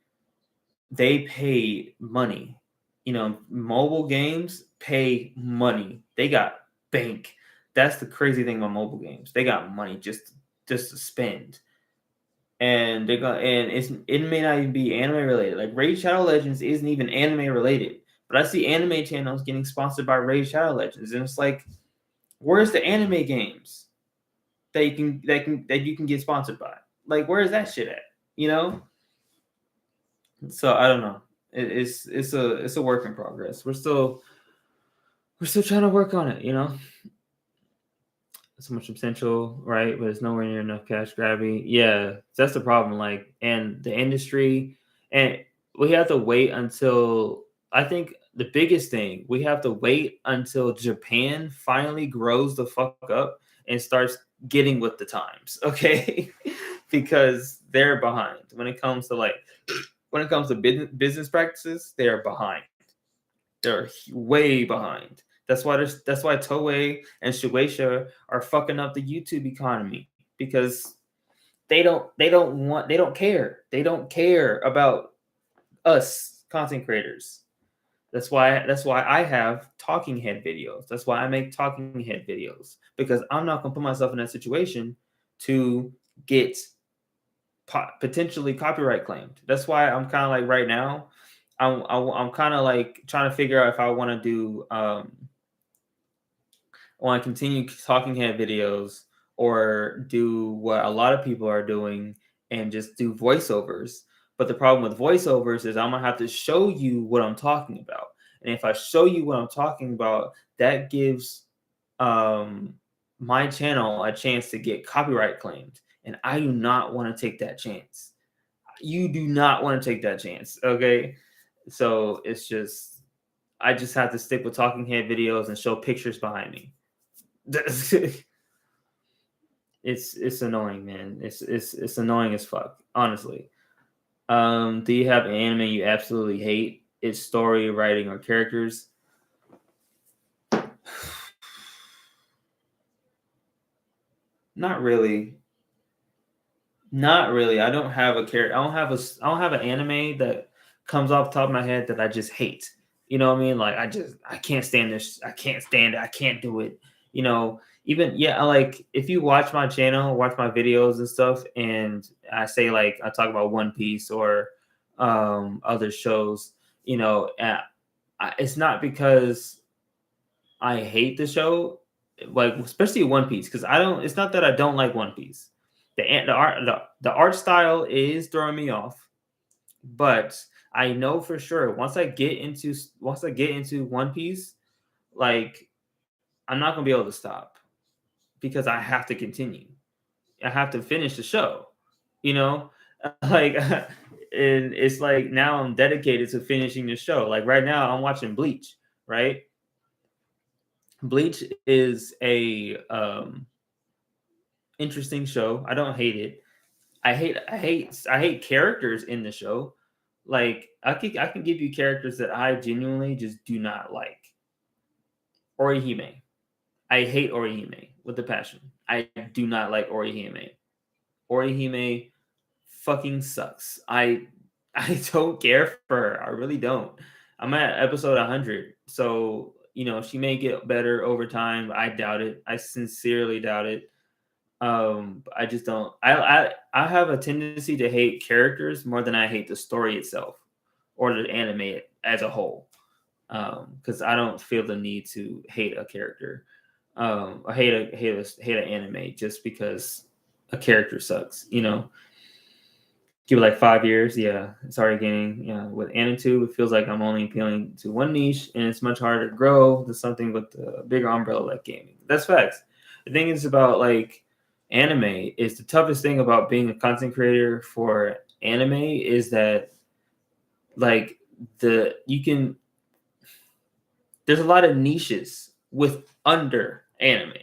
they pay money. Mobile games pay money. They got bank. That's the crazy thing about mobile games. They got money just to spend and it may not even be anime related. Like Raid Shadow Legends isn't even anime related, but I see anime channels getting sponsored by Raid Shadow Legends, and it's like, where's the anime games that you can get sponsored by? Like, where is that shit at? You know? So I don't know. It's a work in progress. We're still trying to work on it. So much potential, right? But it's nowhere near enough cash grabby. Yeah, that's the problem. Like, and the industry, and we have to wait until I think the biggest thing we have to wait until Japan finally grows the fuck up and starts getting with the times, okay? Because they're behind when it comes to business practices. They are behind. They're way behind. That's why Toei and Shueisha are fucking up the YouTube economy because they don't care. They don't care about us content creators. That's why I have talking head videos. That's why I make talking head videos because I'm not gonna put myself in that situation to get potentially copyright claimed. That's why I'm kind of like right now. I'm kind of like trying to figure out if I want to do I want to continue talking head videos or do what a lot of people are doing and just do voiceovers. But the problem with voiceovers is I'm gonna have to show you what I'm talking about, and if I show you what I'm talking about, that gives um, my channel a chance to get copyright claimed, and I do not want to take that chance. you do not want to take that chance. Okay, so it's just I just have to stick with talking head videos and show pictures behind me. It's annoying, man. It's annoying as fuck, honestly. Do you have an anime you absolutely hate? Its story, writing, or characters? Not really. Not really. I don't have a character. I don't have an anime that comes off the top of my head that I just hate. You know what I mean? Like I can't stand this. I can't stand it. I can't do it. You know, even yeah, like if you watch my channel, watch my videos and stuff, and I say like I talk about One Piece or other shows, you know, it's not because I hate the show, like especially One Piece, because I don't. It's not that I don't like One Piece. The art style is throwing me off, but I know for sure once I get into One Piece, like I'm not gonna be able to stop because I have to continue. I have to finish the show, you know, like, and it's like now I'm dedicated to finishing the show. Like right now, I'm watching Bleach, right? Bleach is a interesting show. I don't hate it. I hate characters in the show. Like I can give you characters that I genuinely just do not like. Orihime. I hate Orihime with a passion. I do not like Orihime. Orihime fucking sucks. I don't care for her. I really don't. I'm at episode 100, so you know she may get better over time. I doubt it. I sincerely doubt it. I just don't. I have a tendency to hate characters more than I hate the story itself or the anime as a whole. Because I don't feel the need to hate a character. I hate an anime just because a character sucks. You know, give it like 5 years, yeah, it's already gaining. Yeah, with Anitube, it feels like I'm only appealing to one niche, and it's much harder to grow to something with a bigger umbrella like gaming. That's facts. The thing is about like anime is the toughest thing about being a content creator for anime is that like you can there's a lot of niches with under anime,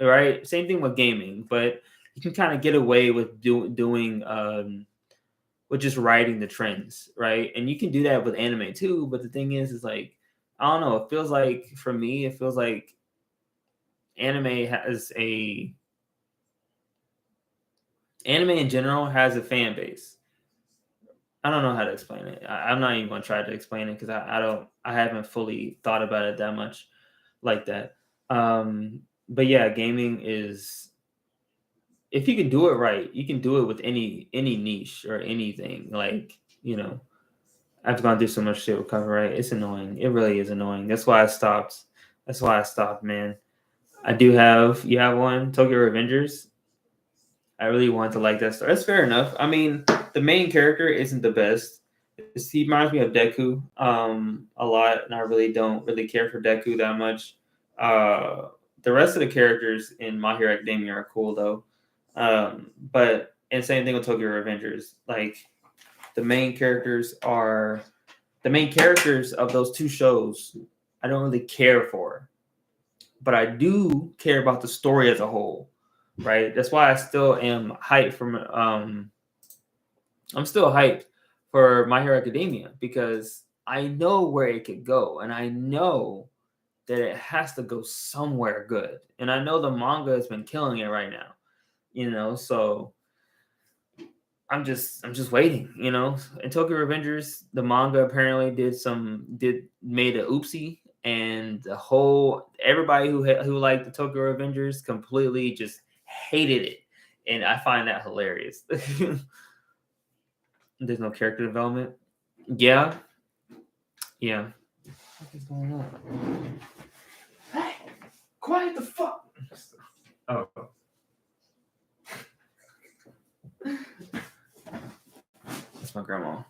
right? Same thing with gaming, but you can kind of get away with doing with just riding the trends, right? And you can do that with anime too. But the thing is like I don't know. It feels like for me, it feels like anime in general has a fan base. I don't know how to explain it. I'm not even gonna try to explain it because I haven't fully thought about it that much like that. But yeah, gaming is if you can do it right, you can do it with any niche or anything. Like you know, I've gone through so much shit with copyright. It's annoying. It really is annoying. That's why I stopped. That's why I stopped, man. I do have you have one Tokyo Revengers. I really want to like that story. That's fair enough. I mean, the main character isn't the best. He reminds me of Deku a lot, and I really don't really care for Deku that much. The rest of the characters in My Hero Academia are cool though. But and same thing with Tokyo Revengers. Like the main characters of those two shows. I don't really care for, but I do care about the story as a whole. Right. That's why I still am hyped from I'm still hyped for My Hero Academia because I know where it could go and I know that it has to go somewhere good. And I know the manga has been killing it right now, you know, so I'm just waiting, you know. In Tokyo Revengers, the manga apparently made a oopsie and the whole everybody who liked the Tokyo Revengers completely just hated it. And I find that hilarious. There's no character development. Yeah. Yeah. What is going on? Hey, quiet the fuck. Oh. That's my grandma.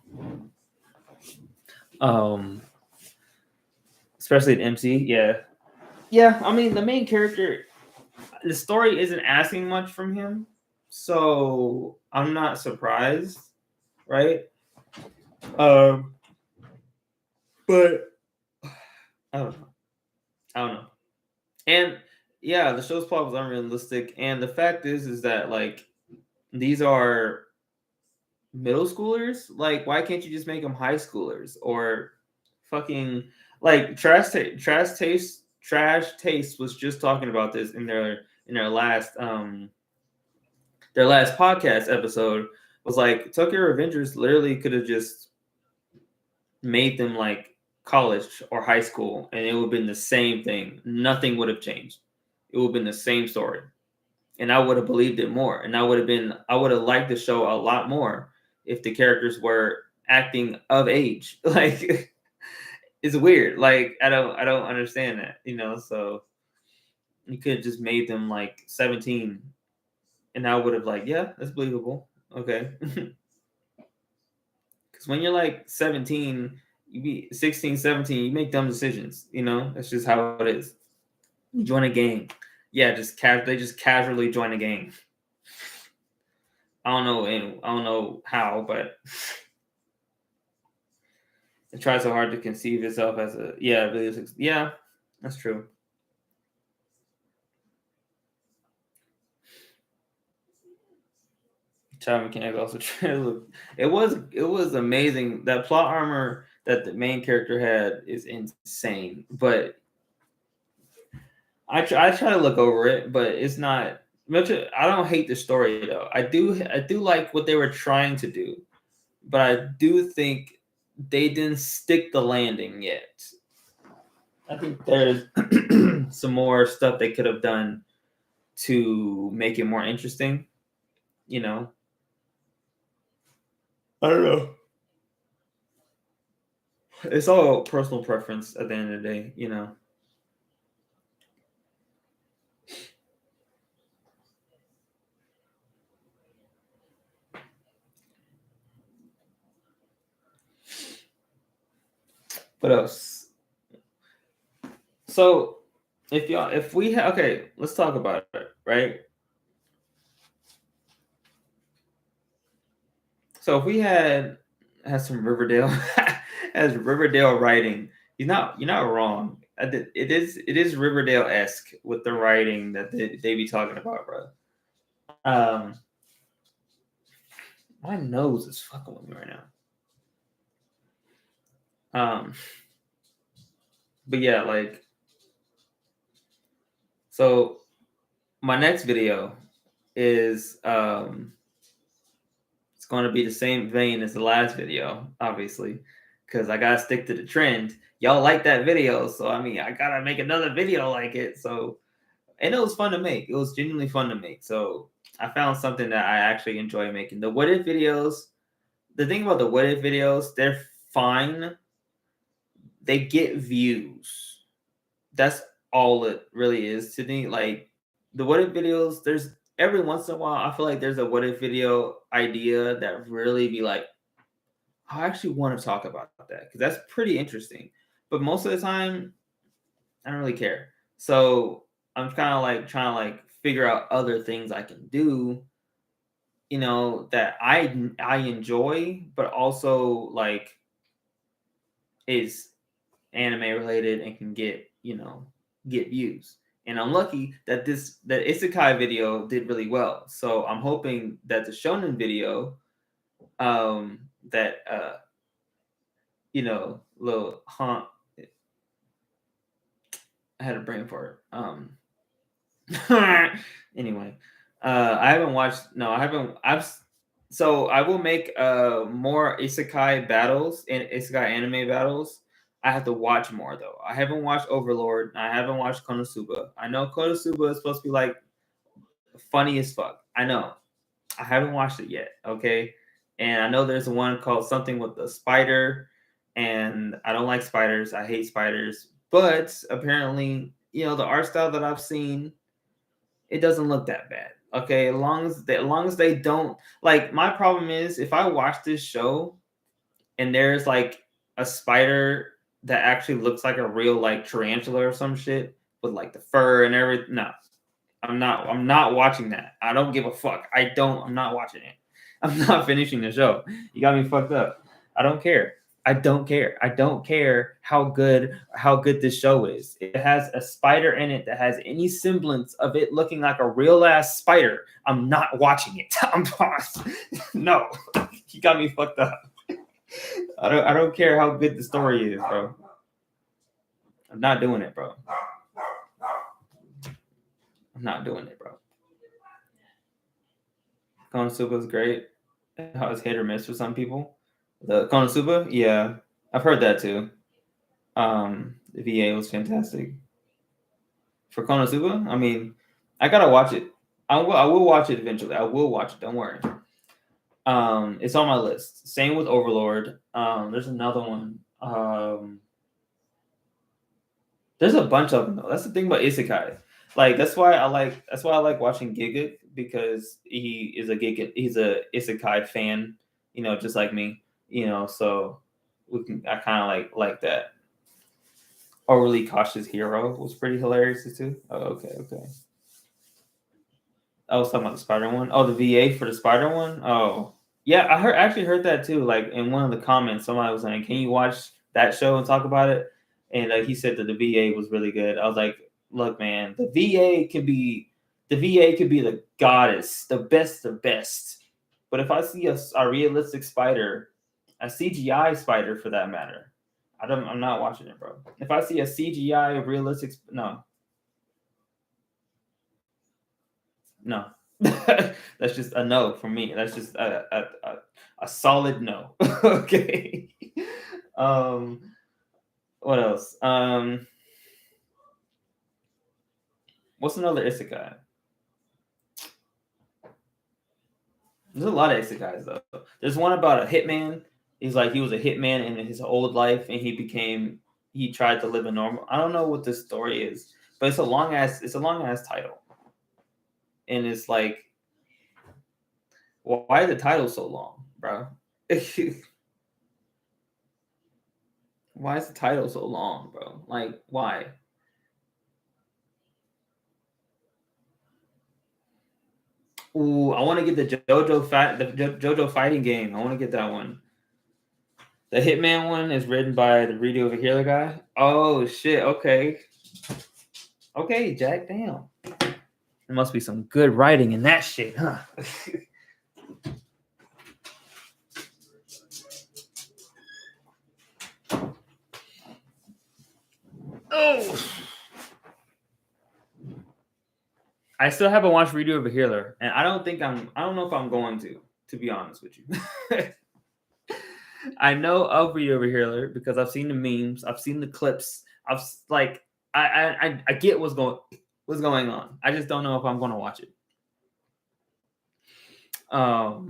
Especially in MC, yeah. Yeah, I mean the main character the story isn't asking much from him. So I'm not surprised. right? But I don't know. I don't know. And yeah, the show's plot was unrealistic. And the fact is that like these are middle schoolers. Like, why can't you just make them high schoolers or fucking like Trash Taste was just talking about this in their last podcast episode. Was like Tokyo Revengers literally could have just made them like college or high school, and it would have been the same thing. Nothing would have changed. It would have been the same story, and I would have believed it more. And I would have liked the show a lot more if the characters were acting of age. Like, it's weird. Like, I don't understand that. So you could have just made them like 17, and I would have like, yeah, that's believable. Okay. Because when you're like 17, you be 16, 17, you make dumb decisions. That's just how it is. You join a gang. Yeah, they just casually join a gang. I don't know how, but it tries so hard to conceive itself as yeah, that's true. Child mechanic also it was amazing. That plot armor that the main character had is insane, but I try to look over it, but it's not much. I don't hate the story though. I do like what they were trying to do, but I do think they didn't stick the landing yet. I think there's some more stuff they could have done to make it more interesting. I don't know. It's all personal preference at the end of the day. What else? So, okay, let's talk about it, right? So if we had some Riverdale as Riverdale writing, you're not wrong. It is Riverdale esque with the writing that they be talking about, bro. Um, my nose is fucking with me right now. But yeah, like, so my next video is it's going to be the same vein as the last video, obviously, because I gotta stick to the trend. Y'all like that video, so I mean, I gotta make another video like it. So, and it was fun to make. It was genuinely fun to make. So I found something that I actually enjoy making. The what if videos. The thing about the what if videos, they're fine. They get views. That's all it really is to me. Like the what if videos, there's every once in a while, I feel like there's a what if video idea that really be like, I actually want to talk about that because that's pretty interesting. But most of the time, I don't really care. So I'm kind of like trying to like figure out other things I can do, that I enjoy, but also like is anime related and can get views. And I'm lucky that that isekai video did really well. So I'm hoping that the shonen video, that little haunt. I had a brain fart. Anyway, I haven't watched. No, I haven't. So I will make more isekai battles and isekai anime battles. I have to watch more though. I haven't watched Overlord. I haven't watched Konosuba. I know Konosuba is supposed to be like funny as fuck. I know. I haven't watched it yet. Okay, and I know there's one called something with the spider, and I don't like spiders. I hate spiders. But apparently, the art style that I've seen, it doesn't look that bad. Okay, as long as they don't like. My problem is if I watch this show and there's like a spider that actually looks like a real like tarantula or some shit with like the fur and everything. No, I'm not watching that. I don't give a fuck. I'm not watching it. I'm not finishing the show. You got me fucked up. I don't care. I don't care. I don't care how good this show is. It has a spider in it that has any semblance of it looking like a real ass spider. I'm not watching it. No. You got me fucked up. I don't care how good the story is, bro. I'm not doing it, bro. I'm not doing it, bro. Konosuba is great. How it's hit or miss for some people. The Konosuba, yeah, I've heard that too. The VA was fantastic. For Konosuba, I mean, I gotta watch it. I will watch it eventually. I will watch it. Don't worry. It's on my list. Same with Overlord. There's another one. There's a bunch of them though. That's the thing about isekai. Like that's why I like watching Giga because he's a isekai fan. You know, just like me. You know, so I kind of like that. Overly Cautious Hero was pretty hilarious too. Oh, okay. I was talking about the spider one. Oh, the VA for the spider one. Oh, yeah. Actually heard that too. Like in one of the comments, somebody was saying, "Can you watch that show and talk about it?" And he said that the VA was really good. I was like, "Look, man, the VA could be the goddess, the best. But if I see a realistic spider, a CGI spider for that matter, I'm not watching it, bro. If I see a CGI realistic, no. That's just a no for me. That's just a solid no. Okay. Um, what else? What's another isekai? There's a lot of isekais though. There's one about a hitman. He's like he was a hitman in his old life, and he tried to live a normal. I don't know what this story is, but it's a long ass title, and it's like, why is the title so long, bro? Why is the title so long, bro? Like, why? Ooh, I want to get the JoJo fighting game. I want to get that one. The Hitman one is written by the Read Over Healer guy. Oh shit. Okay. Okay, Jack. Damn. There must be some good writing in that shit, huh? Oh. I still haven't watched Read Over Healer, and I don't know if I'm going to be honest with you. I know of Read Over Healer because I've seen the memes, I've seen the clips, I get what's going on. I just don't know if I'm going to watch it. But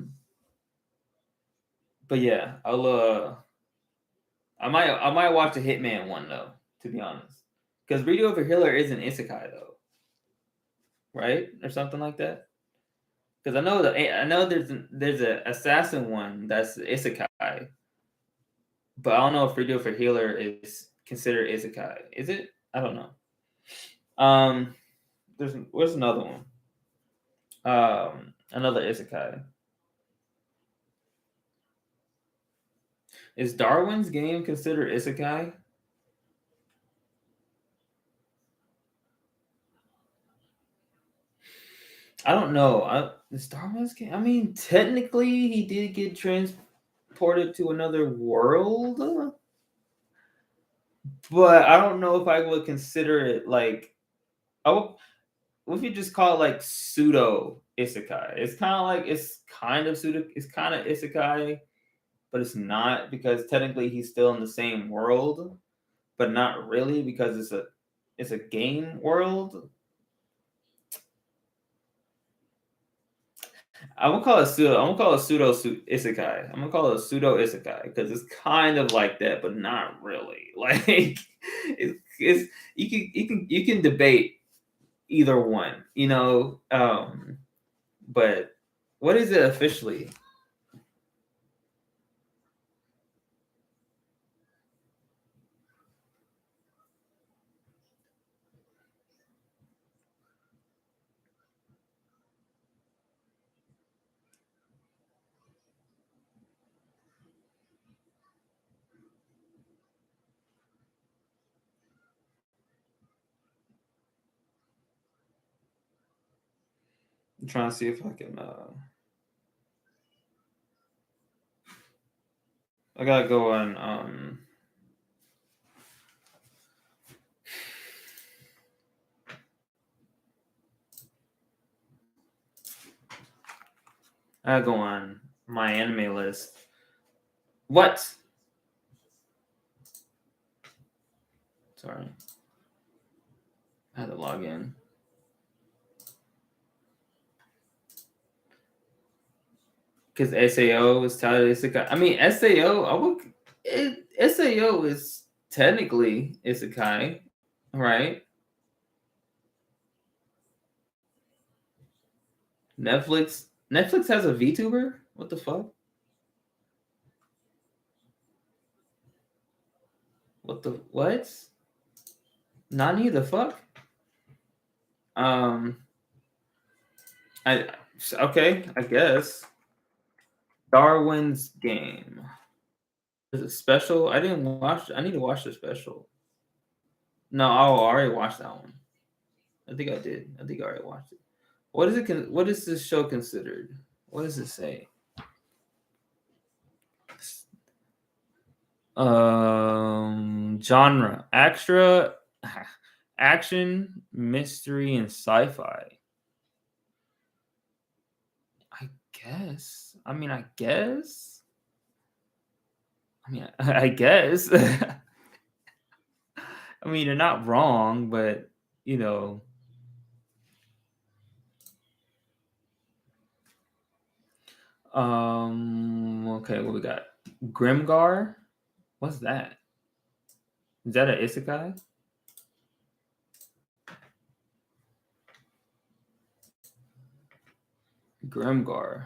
yeah, I might watch the Hitman one though, to be honest, because Read Over Healer is an isekai though, right, or something like that. Because I know there's a assassin one that's isekai, but I don't know if Read Over Healer is considered isekai. Is it? I don't know. Where's another one? Another isekai. Is Darwin's Game considered isekai? I don't know. Is Darwin's Game? I mean, technically, he did get transported to another world, but I don't know if I would consider it like. What if you just call it like pseudo isekai? It's kind of isekai, but it's not because technically he's still in the same world, but not really because it's a game world. I'm gonna call it pseudo isekai. I'm gonna call it a pseudo isekai because it's kind of like that, but not really. Like it's you can debate either one, you know. But what is it officially? I'm trying to see if I can. I gotta go on. I gotta go on my anime list. What? Sorry. I had to log in. Because SAO is titled Isekai. I mean, SAO, SAO is technically Isekai, right? Netflix has a VTuber? What the fuck? What? Nani the fuck? I guess. Darwin's Game. Is it special? I didn't watch. I need to watch the special. No, I already watched that one. I think I did. I think I already watched it. What is it? What is this show considered? What does it say? Genre: action, mystery, and sci-fi. I guess. I guess. I guess. I mean, you're not wrong, but you know. Okay, what we got? Grimgar? What's that? Is that an isekai? Grimgar.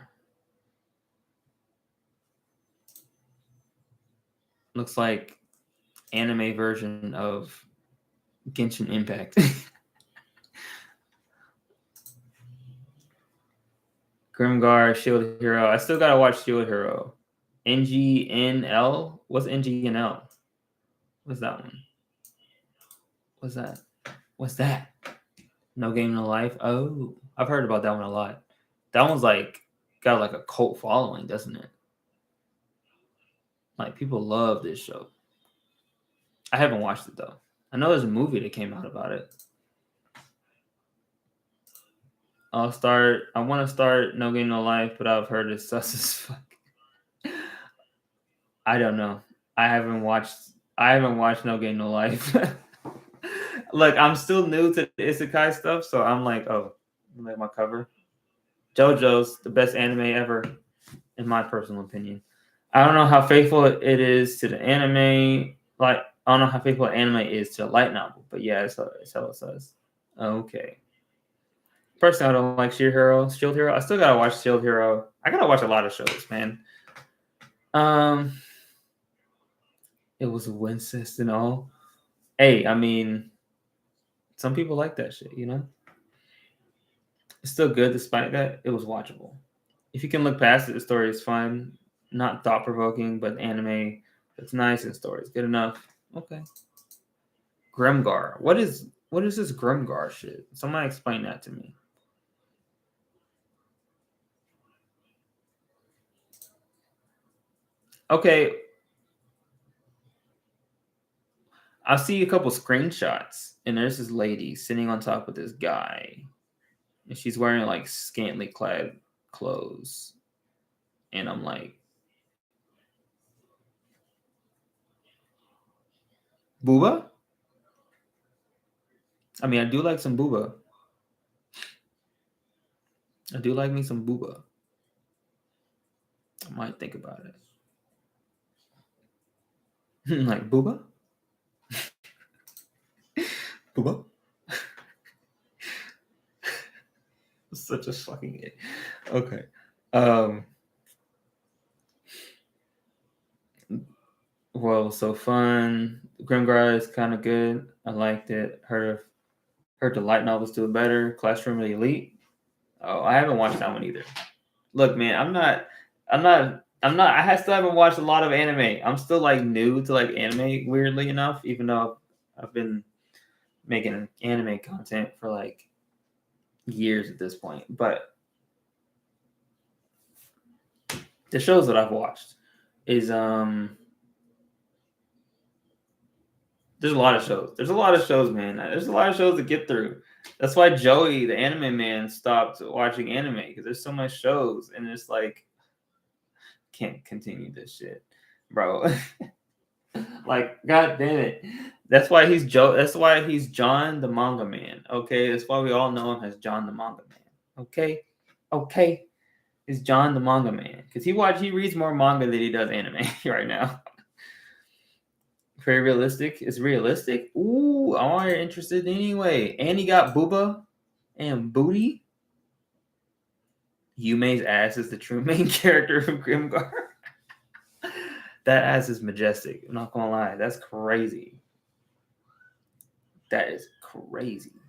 Looks like anime version of Genshin Impact. Grimgar, Shield Hero. I still gotta watch Shield Hero. NGNL? What's NGNL? What's that one? What's that? What's that? No Game No Life? Oh, I've heard about that one a lot. That one's like got like a cult following, doesn't it? Like people love this show. I haven't watched it though. I know there's a movie that came out about it. I want to start No Game No Life, but I've heard it's sus as fuck. I don't know. I haven't watched No Game No Life. Look, I'm still new to the isekai stuff, so I'm like, oh, like my cover. JoJo's the best anime ever, in my personal opinion. I don't know how faithful it is to the anime. Like, I don't know how faithful anime is to a light novel, but yeah, it's how it says. Okay. Personally, I don't like Shield Hero. I still gotta watch Shield Hero. I gotta watch a lot of shows, man. It was Wincest and all. Hey, I mean, some people like that shit, you know? It's still good despite that. It was watchable. If you can look past it, the story is fun. Not thought-provoking, but anime, it's nice and story is good enough. Okay. Grimgar. What is this Grimgar shit? Somebody explain that to me. Okay. I see a couple screenshots, and there's this lady sitting on top of this guy, and she's wearing like scantily clad clothes, and I'm like, booba? I mean, I do like some booba. I do like me some booba. I might think about it. Like booba? Booba? Such a fucking idiot. Okay. Well, so fun. Grimgar is kind of good. I liked it. Heard the light novels do it better. Classroom of the Elite. Oh, I haven't watched that one either. Look, man, I still haven't watched a lot of anime. I'm still like new to like anime, weirdly enough, even though I've been making anime content for like years at this point. But the shows that I've watched is there's a lot of shows. There's a lot of shows, man. There's a lot of shows to get through. That's why Joey, the anime man, stopped watching anime because there's so much shows, and it's like can't continue this shit, bro. Like, god damn it. That's why he's Joe. That's why he's John the manga man. Okay, that's why we all know him as John the manga man. Okay, it's John the manga man because he reads more manga than he does anime right now. Very realistic. It's realistic. Ooh, I'm interested anyway. And he got booba and booty. Yume's ass is the true main character of Grimgar. That ass is majestic. I'm not gonna lie. That's crazy. That is crazy.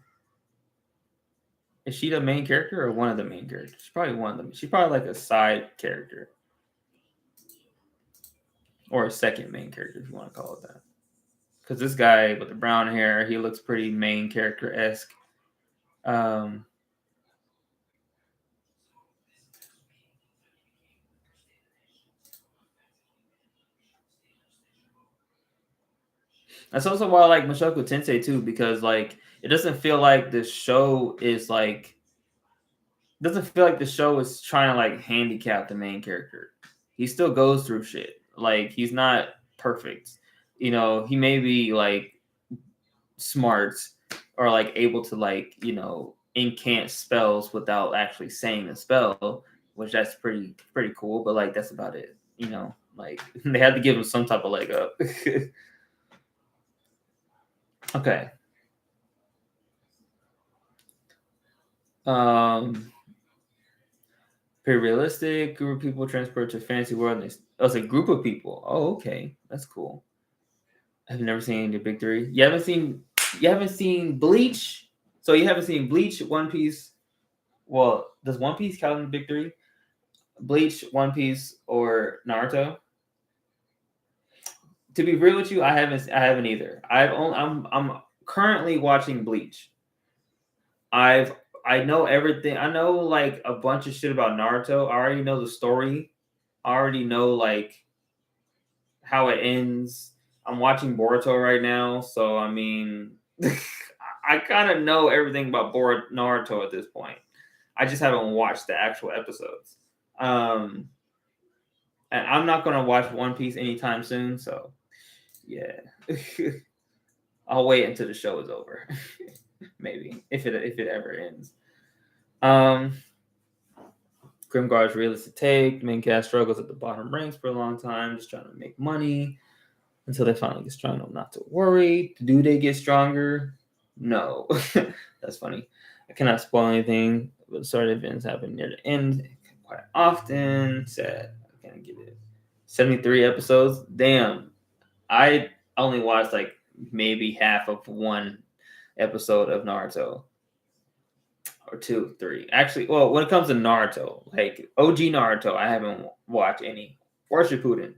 Is she the main character or one of the main characters? She's probably one of them. She's probably like a side character. Or a second main character, if you want to call it that. Because this guy with the brown hair, he looks pretty main character-esque. That's also why I like Mushoku Tensei too, because like it doesn't feel like the show is like doesn't feel like the show is trying to like handicap the main character. He still goes through shit. Like he's not perfect. You know, he may be like smart or like able to like, you know, incant spells without actually saying the spell, which that's pretty cool, but like that's about it. You know, like they had to give him some type of leg up. Okay. Pretty realistic. Group of people transport to a fantasy world. It's a group of people. Oh, okay, that's cool. I've never seen the big three. You haven't seen Bleach. So you haven't seen Bleach, One Piece. Well, does One Piece count in the big three? Bleach, One Piece, or Naruto? To be real with you, I haven't either. I'm currently watching Bleach. I know everything. I know like a bunch of shit about Naruto. I already know the story. I already know like how it ends. I'm watching Boruto right now, so I mean, I kind of know everything about Naruto at this point. I just haven't watched the actual episodes. And I'm not gonna watch One Piece anytime soon, so yeah. I'll wait until the show is over. Maybe if it ever ends. Grimgar's realistic take. The main cast struggles at the bottom ranks for a long time, just trying to make money until they finally get strong enough not to worry. Do they get stronger? No. That's funny. I cannot spoil anything, but certain events happen near the end quite often. Sad. I can't get it. 73 episodes. Damn. I only watched like maybe half of one episode of Naruto. Or 2, 3. Actually, well, when it comes to Naruto, like OG Naruto, I haven't watched any. Or Shippuden.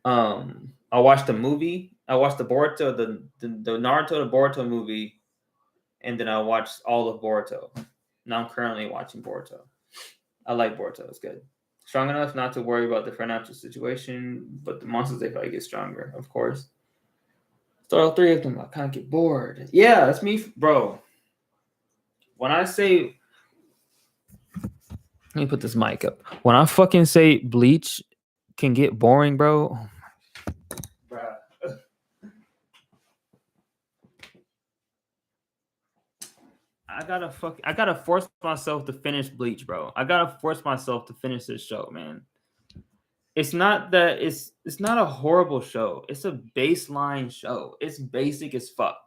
I watched the movie. I watched the Boruto, the Naruto to Boruto movie, and then I watched all of Boruto. Now I'm currently watching Boruto. I like Boruto. It's good. Strong enough not to worry about the financial situation, but the monsters they fight get stronger, of course. Start all 3 of them. I kind of get bored. Yeah, that's me, bro. When I say, let me put this mic up. When I fucking say Bleach can get boring, bro. I gotta force myself to finish Bleach, bro. I gotta force myself to finish this show, man. It's not that it's not a horrible show. It's a baseline show. It's basic as fuck.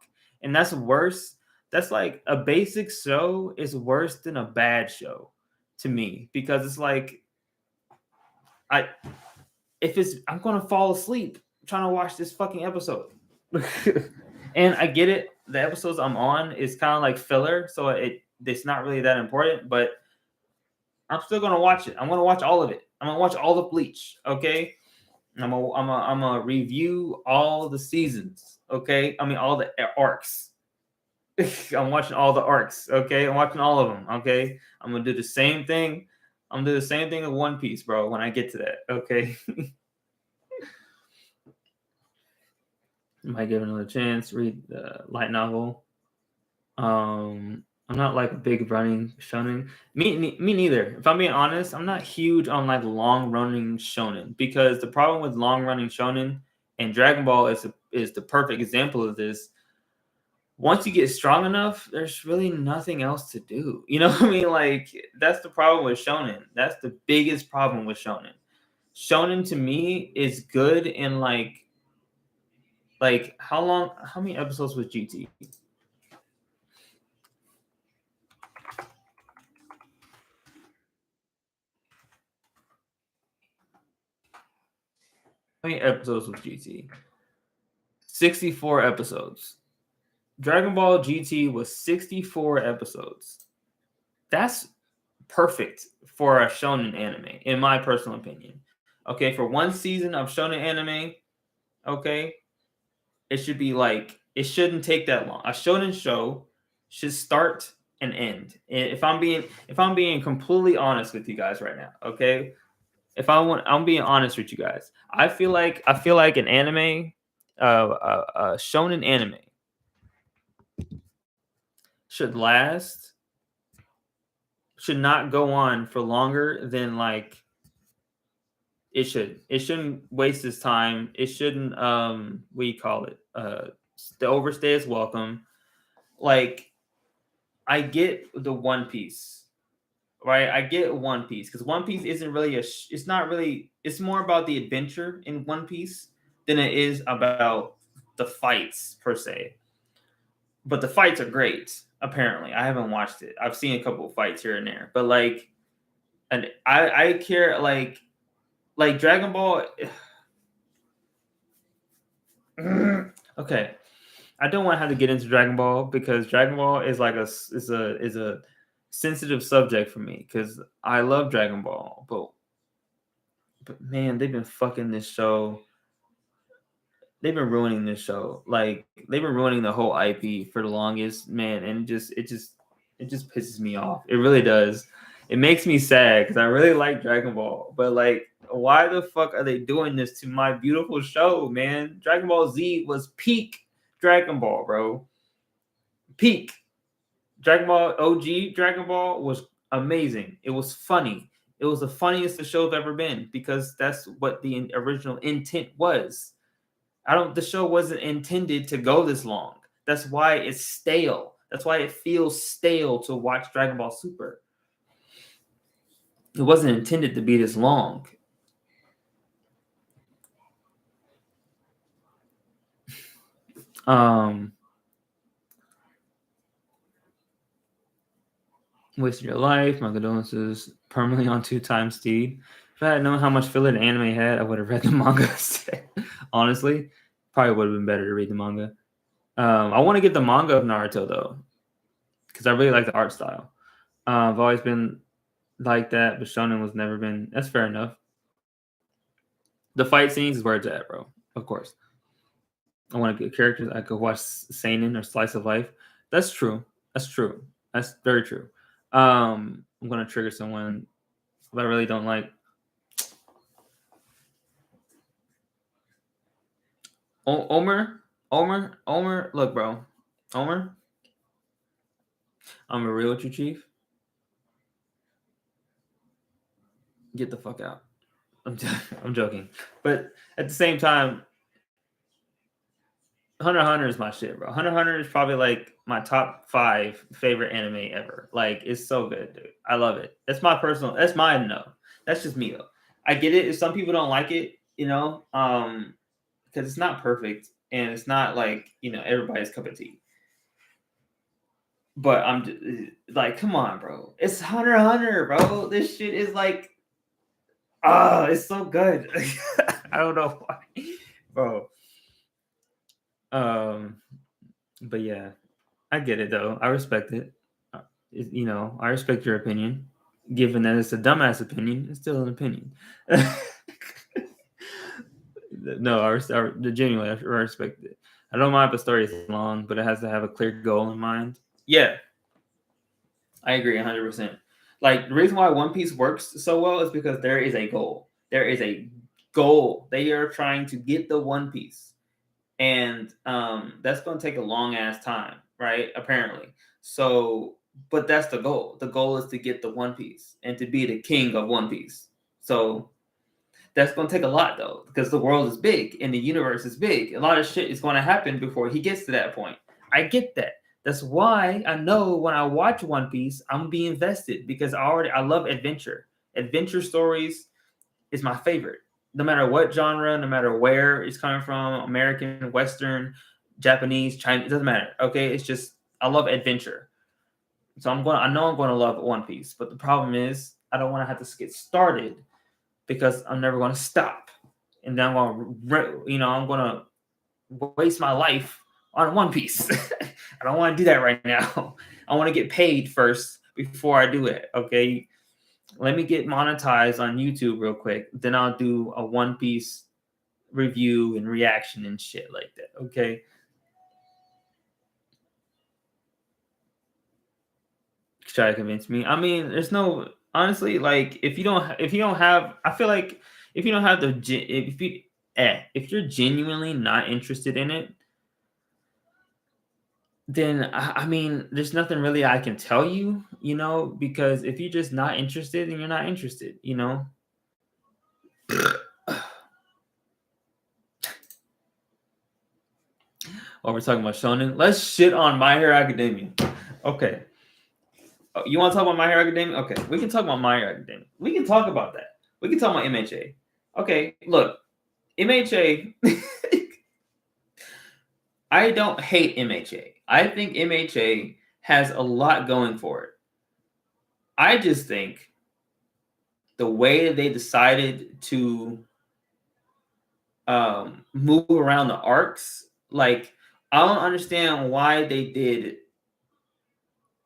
And that's worse. That's like a basic show is worse than a bad show to me because it's like I'm gonna fall asleep trying to watch this fucking episode. And I get it. The episodes I'm on is kind of like filler, so it's not really that important, but I'm still gonna watch it. I'm gonna watch all of it. I'm gonna watch all of Bleach, okay? I'm gonna review all the seasons, okay? I mean all the arcs. I'm watching all the arcs, okay? I'm watching all of them, okay? I'm gonna do the same thing I'm gonna do the same thing with One Piece, bro. When I get to that, okay. Might give it another chance. Read the light novel. I'm not like a big running shonen. Me neither. If I'm being honest, I'm not huge on like long running shonen because the problem with long running shonen and Dragon Ball is the perfect example of this. Once you get strong enough, there's really nothing else to do. You know what I mean? Like that's the problem with shonen. That's the biggest problem with shonen. Shonen to me is good in like how many episodes was GT? How many episodes was GT? 64 episodes. Dragon Ball GT was 64 episodes. That's perfect for a shonen anime, in my personal opinion. Okay, for one season of shonen anime, okay, it should be like it shouldn't take that long. A shonen show should start and end. If I'm being completely honest with you guys right now, okay, I'm being honest with you guys. I feel like an anime, shonen anime should not go on for longer than like it should. It shouldn't waste its time. It shouldn't what do you call it? The overstay is welcome. Like I get the One Piece, right? I get One Piece because One Piece isn't really it's not really. It's more about the adventure in One Piece than it is about the fights per se. But the fights are great. Apparently, I haven't watched it. I've seen a couple of fights here and there, but like, and I care like Dragon Ball. Okay, I don't want to have to get into Dragon Ball because Dragon Ball is like is a sensitive subject for me because I love Dragon Ball, but man, they've been fucking this show. They've been ruining this show. Like they've been ruining the whole IP for the longest, man, and it just pisses me off. It really does. It makes me sad because I really like Dragon Ball, but like, why the fuck are they doing this to my beautiful show, man? Dragon Ball Z was peak Dragon Ball, bro. Peak Dragon Ball OG Dragon Ball was amazing. It was funny. It was the funniest the show's ever been because that's what the original intent was. The show wasn't intended to go this long. That's why it's stale. That's why it feels stale to watch Dragon Ball Super. It wasn't intended to be this long. Wasted your life. My condolences. Permanently on 2x speed. If I had known how much filler the anime had, I would have read the manga instead. Honestly, probably would have been better to read the manga. I want to get the manga of Naruto though, because I really like the art style. I've always been like that, but shonen was never been. That's fair enough. The fight scenes is where it's at, bro. Of course. I want to get characters I could watch seinen or slice of life. That's true. That's true. That's very true. I'm gonna trigger someone that I really don't like. Omer. Look, bro. Omer. I'm real with you, Chief. Get the fuck out. I'm joking, but at the same time, Hunter x Hunter is my shit, bro. Hunter x Hunter is probably like my top 5 favorite anime ever. Like, it's so good, dude. I love it. That's mine, though. That's just me, though. I get it if some people don't like it, because it's not perfect and it's not like, everybody's cup of tea. But I'm just, like, come on, bro. It's Hunter x Hunter, bro. This shit is like, it's so good. I don't know why, bro. But yeah, I get it though. I respect it. I respect your opinion. Given that it's a dumbass opinion, it's still an opinion. No, genuinely, I respect it. I don't mind if the story is long, but it has to have a clear goal in mind. Yeah, I agree 100%. Like the reason why One Piece works so well is because there is a goal. There is a goal. They are trying to get the One Piece, and that's going to take a long ass time, right? Apparently. So, but that's the goal. The goal is to get the One Piece and to be the king of One Piece. So that's going to take a lot though, because the world is big and the universe is big. A lot of shit is going to happen before he gets to that point. I get that. That's why I know when I watch One Piece, I'm gonna be invested because I love adventure. Adventure stories is my favorite. No matter what genre, no matter where it's coming from, American, Western, Japanese, Chinese, it doesn't matter. Okay, it's just I love adventure. So I know I'm gonna love One Piece, but the problem is I don't want to have to get started because I'm never gonna stop, and then I'm gonna waste my life on One Piece. I don't want to do that right now. I want to get paid first before I do it. Okay. Let me get monetized on YouTube real quick. Then I'll do a One Piece review and reaction and shit like that. Okay. Try to convince me. I mean, there's no honestly like if you don't have I feel like if you don't have if you're genuinely not interested in it, then I mean, there's nothing really I can tell you, because if you're just not interested, then you're not interested. Oh, we're talking about shonen. Let's shit on My Hero Academia. Okay. Oh, you want to talk about My Hero Academia? Okay, we can talk about My Hero Academia. We can talk about that. We can talk about MHA. Okay, look, MHA. I don't hate MHA. I think MHA has a lot going for it. I just think the way they decided to move around the arcs, like I don't understand why they did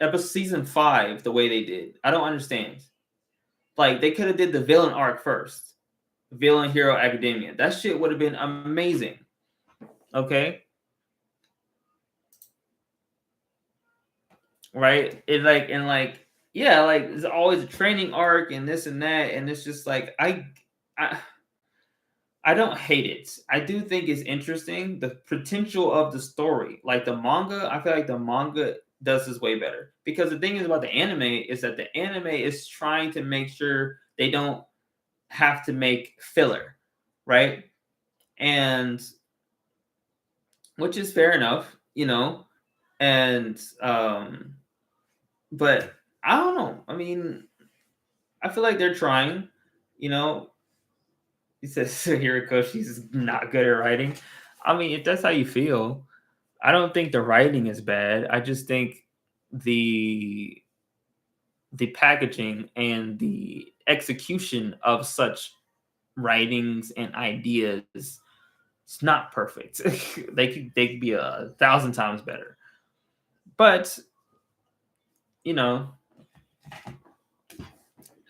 episode season 5 the way they did. I don't understand. Like they could have did the villain arc first, Villain Hero Academia. That shit would have been amazing. Okay, right? Yeah, like there's always a training arc and this and that, and it's just like I don't hate it. I do think it's interesting the potential of the story. Like the manga, I feel like the manga does this way better because the thing is about the anime is that the anime is trying to make sure they don't have to make filler, right? And which is fair enough. And but I don't know. I mean, I feel like they're trying, you know. He says Hirokoshi's not good at writing. I mean, if that's how you feel, I don't think the writing is bad. I just think the packaging and the execution of such writings and ideas it's not perfect. They could be 1,000 times better. But you know,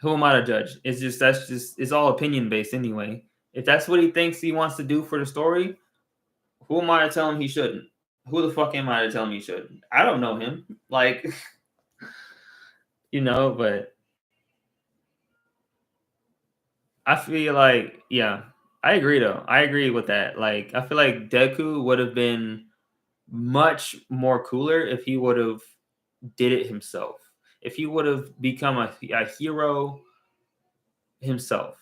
who am I to judge? It's all opinion based anyway. If that's what he thinks he wants to do for the story, who am I to tell him he shouldn't? Who the fuck am I to tell him he shouldn't? I don't know him. Like, but I feel like, yeah, I agree though. I agree with that. Like, I feel like Deku would have been much more cooler if he would have did it himself. If he would have become a hero himself.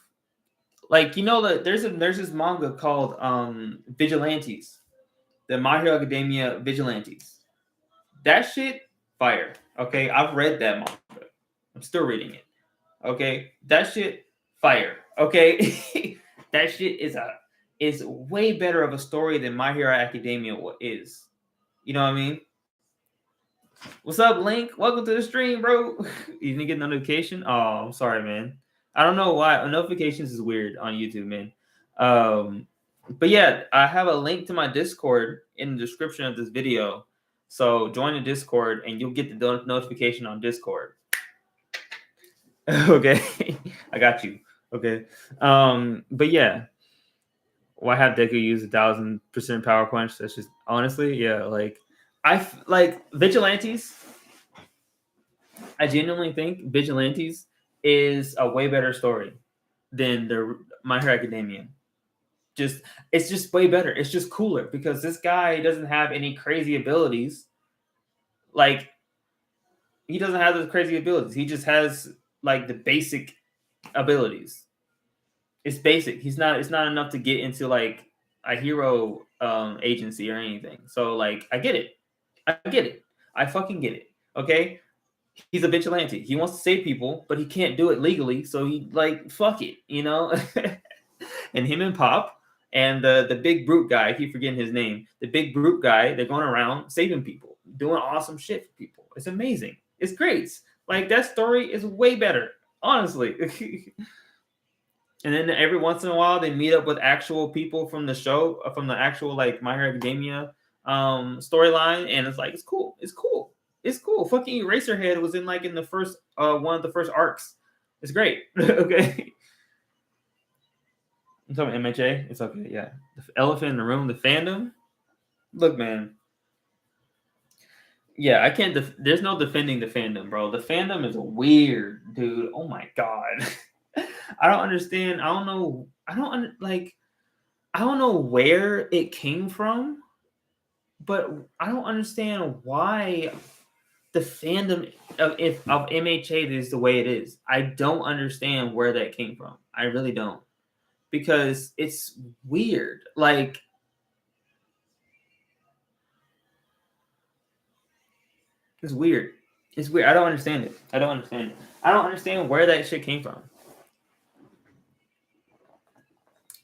Like, that there's this manga called Vigilantes. The My Hero Academia Vigilantes. That shit fire. Okay, I've read that manga. I'm still reading it. Okay, that shit fire. Okay, that shit is way better of a story than My Hero Academia is. You know what I mean? What's up, Link? Welcome to the stream, bro. You didn't get a notification? Oh, I'm sorry, man. I don't know why. Notifications is weird on YouTube, man. But yeah, I have a link to my Discord in the description of this video. So join the Discord and you'll get the notification on Discord. Okay, I got you. Okay, but yeah, why have Deku use 1,000% power punch? That's just honestly, yeah, like like Vigilantes. I genuinely think Vigilantes is a way better story than the My Hero Academia. It's just way better. It's just cooler because this guy doesn't have any crazy abilities. Like he doesn't have those crazy abilities. He just has like the basic abilities. It's basic. He's not. It's not enough to get into like a hero agency or anything. So like, I get it. I get it. I fucking get it. Okay. He's a vigilante. He wants to save people, but he can't do it legally. So he like fuck it, you know. And him and Pop and the big brute guy. I keep forgetting his name. The big brute guy. They're going around saving people, doing awesome shit for people. It's amazing. It's great. Like that story is way better, honestly. And then every once in a while, they meet up with actual people from the show, from the actual like My Hero Academia storyline, and it's like it's cool. It's cool. It's cool. Fucking Eraserhead was in like in the first one of the first arcs. It's great. Okay. I'm talking MHA. It's okay. Yeah. The elephant in the room. The fandom. Look, man. Yeah, I can't. There's no defending the fandom, bro. The fandom is weird, dude. Oh my god. I don't understand. I don't know. I don't know where it came from, but I don't understand why the fandom of MHA is the way it is. I don't understand where that came from. I really don't, because it's weird. Like it's weird. It's weird. I don't understand it. I don't understand it. I don't understand where that shit came from.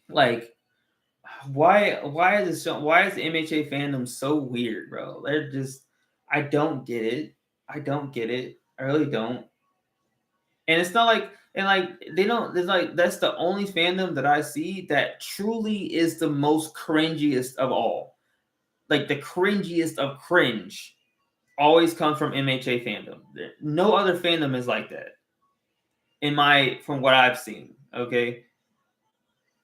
Like, why is the MHA fandom so weird, bro? They're just, I don't get it. I don't get it. I really don't. And it's not like, and like they don't. It's like that's the only fandom that I see that truly is the most cringiest of all. Like the cringiest of cringe always comes from MHA fandom. No other fandom is like that. From what I've seen. Okay.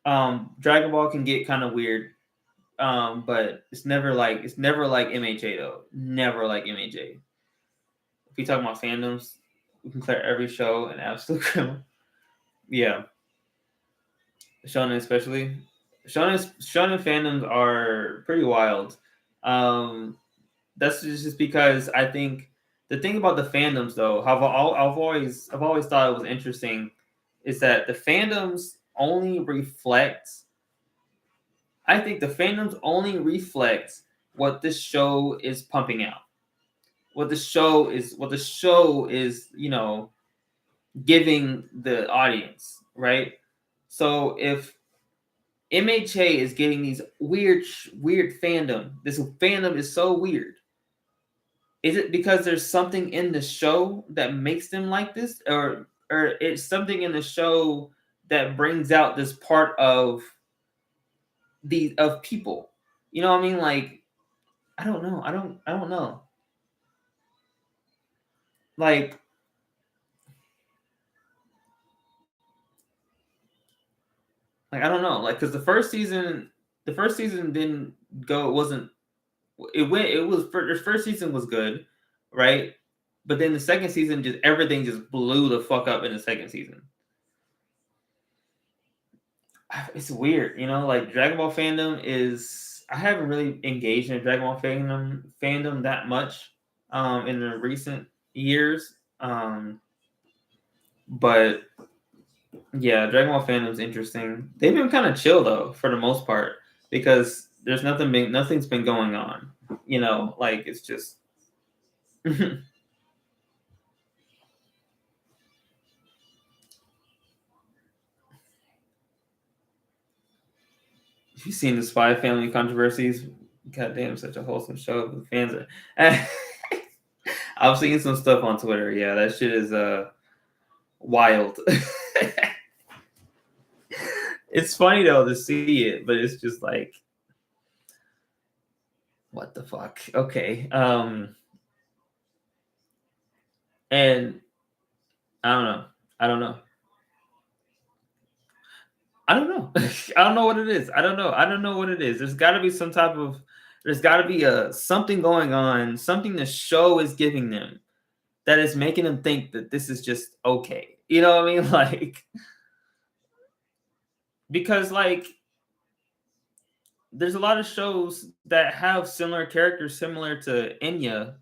Dragon Ball can get kind of weird. But it's never like MHA though. Never like MHA. If we talk about fandoms, we can clear every show and absolute criminal. Yeah. Shonen especially. Shonen fandoms are pretty wild. That's just because I think the thing about the fandoms though, I've always thought it was interesting, is that the fandoms only reflect. I think the fandoms only reflect what this show is pumping out. What the show is, giving the audience, right? So if MHA is getting these weird fandom, this fandom is so weird. Is it because there's something in the show that makes them like this, or it's something in the show that brings out this part of people? You know what I mean? Like, I don't know. I don't know. Like, I don't know. Like, because the first season didn't go. It wasn't. It went. It was. The first season was good, right? But then the second season, just everything just blew the fuck up in the second season. It's weird, like Dragon Ball fandom is. I haven't really engaged in Dragon Ball fandom that much in the recent years. But yeah, Dragon Ball fandom's interesting. They've been kind of chill though, for the most part, because there's nothing's been going on. Like it's just. You've seen the Spy Family controversies. Goddamn, such a wholesome show. The fans are. I've seen some stuff on Twitter. Yeah, that shit is wild. It's funny though to see it, but it's just like, what the fuck? Okay. And I don't know. I don't know. I don't know. I don't know what it is. I don't know what it is. There's got to be some type of. There's got to be something going on. Something the show is giving them that is making them think that this is just okay. You know what I mean? Like, because like there's a lot of shows that have similar characters similar to Anya,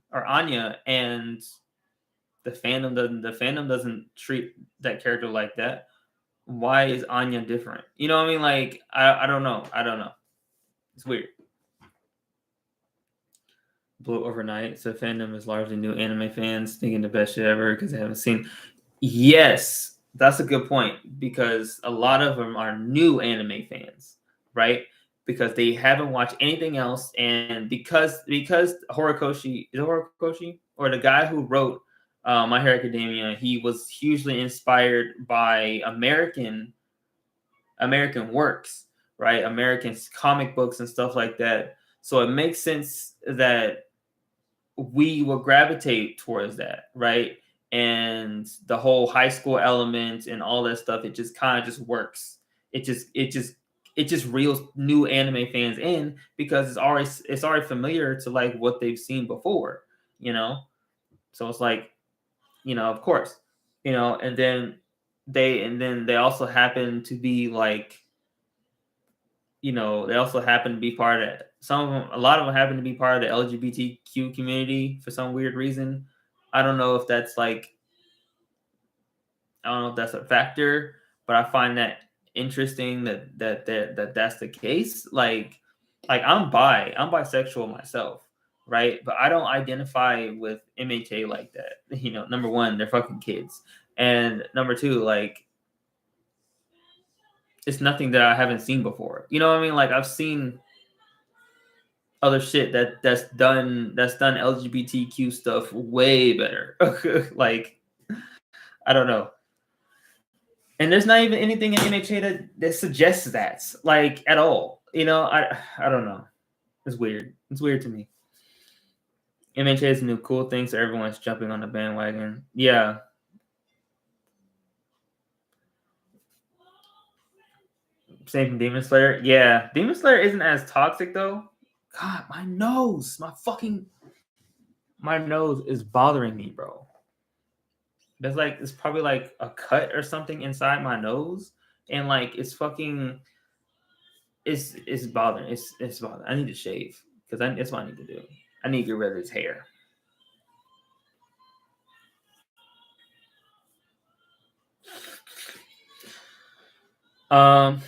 and the fandom doesn't treat that character like that. Why is Anya different? You know what I mean? Like, I don't know. I don't know. It's weird. Blew overnight. So fandom is largely new anime fans thinking the best shit ever because they haven't seen. Yes, that's a good point because a lot of them are new anime fans, right? Because they haven't watched anything else, and because Horikoshi is it Horikoshi or the guy who wrote My Hero Academia, he was hugely inspired by American works, right? American comic books and stuff like that. So it makes sense that we will gravitate towards that, right? And the whole high school element and all that stuff, it just kind of just works. It just reels new anime fans in because it's already familiar to like what they've seen before, you know. So it's like, of course, and then they also happen to be like, they also happen to be part of that. A lot of them happen to be part of the LGBTQ community for some weird reason. I don't know if that's like, I don't know if that's a factor, but I find that interesting that's the case. Like I'm bisexual myself, right? But I don't identify with MHA like that. Number one, they're fucking kids, and number two, like it's nothing that I haven't seen before. You know what I mean? Like I've seen other shit that's done LGBTQ stuff way better. Like I don't know. And there's not even anything in MHA that suggests that, like, at all. I don't know. It's weird. It's weird to me. MHA is a new cool thing, so everyone's jumping on the bandwagon. Yeah. Same from Demon Slayer. Yeah. Demon Slayer isn't as toxic, though. God, my nose is bothering me, bro. It's probably like a cut or something inside my nose, and like it's bothering. It's bothering. I need to shave because that's what I need to do. I need to get rid of his hair. I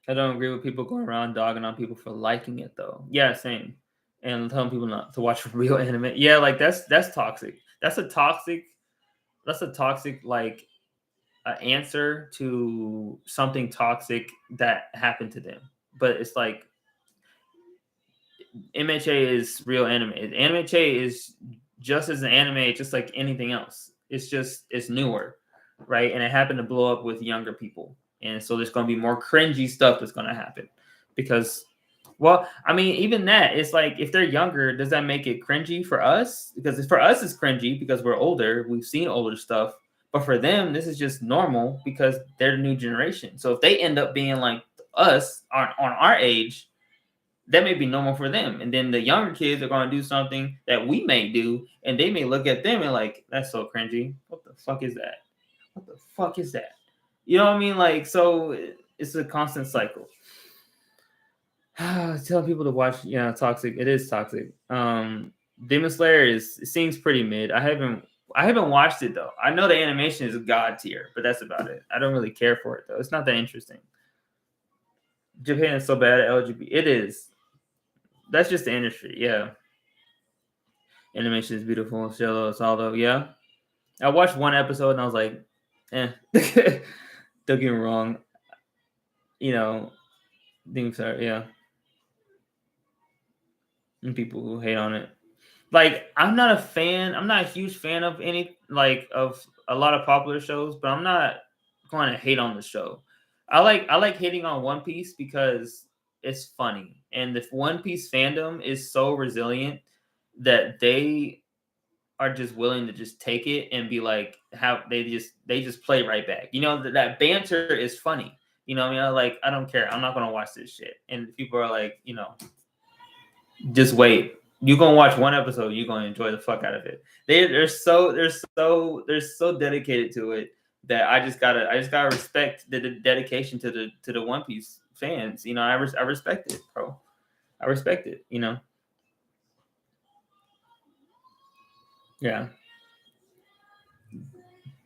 don't agree with people going around dogging on people for liking it though. Yeah, same. And telling people not to watch real anime. Yeah, like that's toxic. That's a toxic like answer to something toxic that happened to them. But it's like MHA is real anime. MHA is just as an anime, just like anything else. It's newer, right? And it happened to blow up with younger people. And so there's going to be more cringy stuff that's going to happen because, well, I mean, even that, it's like if they're younger, does that make it cringy for us? Because for us, it's cringy because we're older. We've seen older stuff. But for them, this is just normal because they're the new generation. So if they end up being like us on our age, that may be normal for them. And then the younger kids are going to do something that we may do, and they may look at them and like, that's so cringy. What the fuck is that? What the fuck is that? You know what I mean? Like, so it's a constant cycle. Tell people to watch, toxic. It is toxic. Demon Slayer it seems pretty mid. I haven't watched it though. I know the animation is god tier, but that's about it. I don't really care for it though. It's not that interesting. Japan is so bad at LGBT. It is. That's just the industry, yeah. Animation is beautiful. Cielo Saldo, yeah. I watched one episode and I was like, Don't get me wrong. Demon Slayer, yeah. And people who hate on it. Like, I'm not a huge fan of of a lot of popular shows, but I'm not going to hate on the show. I like hating on One Piece because it's funny. And the One Piece fandom is so resilient that they are just willing to just take it and be like, how they just play right back. That banter is funny. You know what I mean? I don't care. I'm not going to watch this shit. And people are like, just wait. You're gonna watch one episode, you're gonna enjoy the fuck out of it. They're so dedicated to it that I just gotta respect the dedication to the One Piece fans. You know, I respect it, bro. I respect it. You know. Yeah.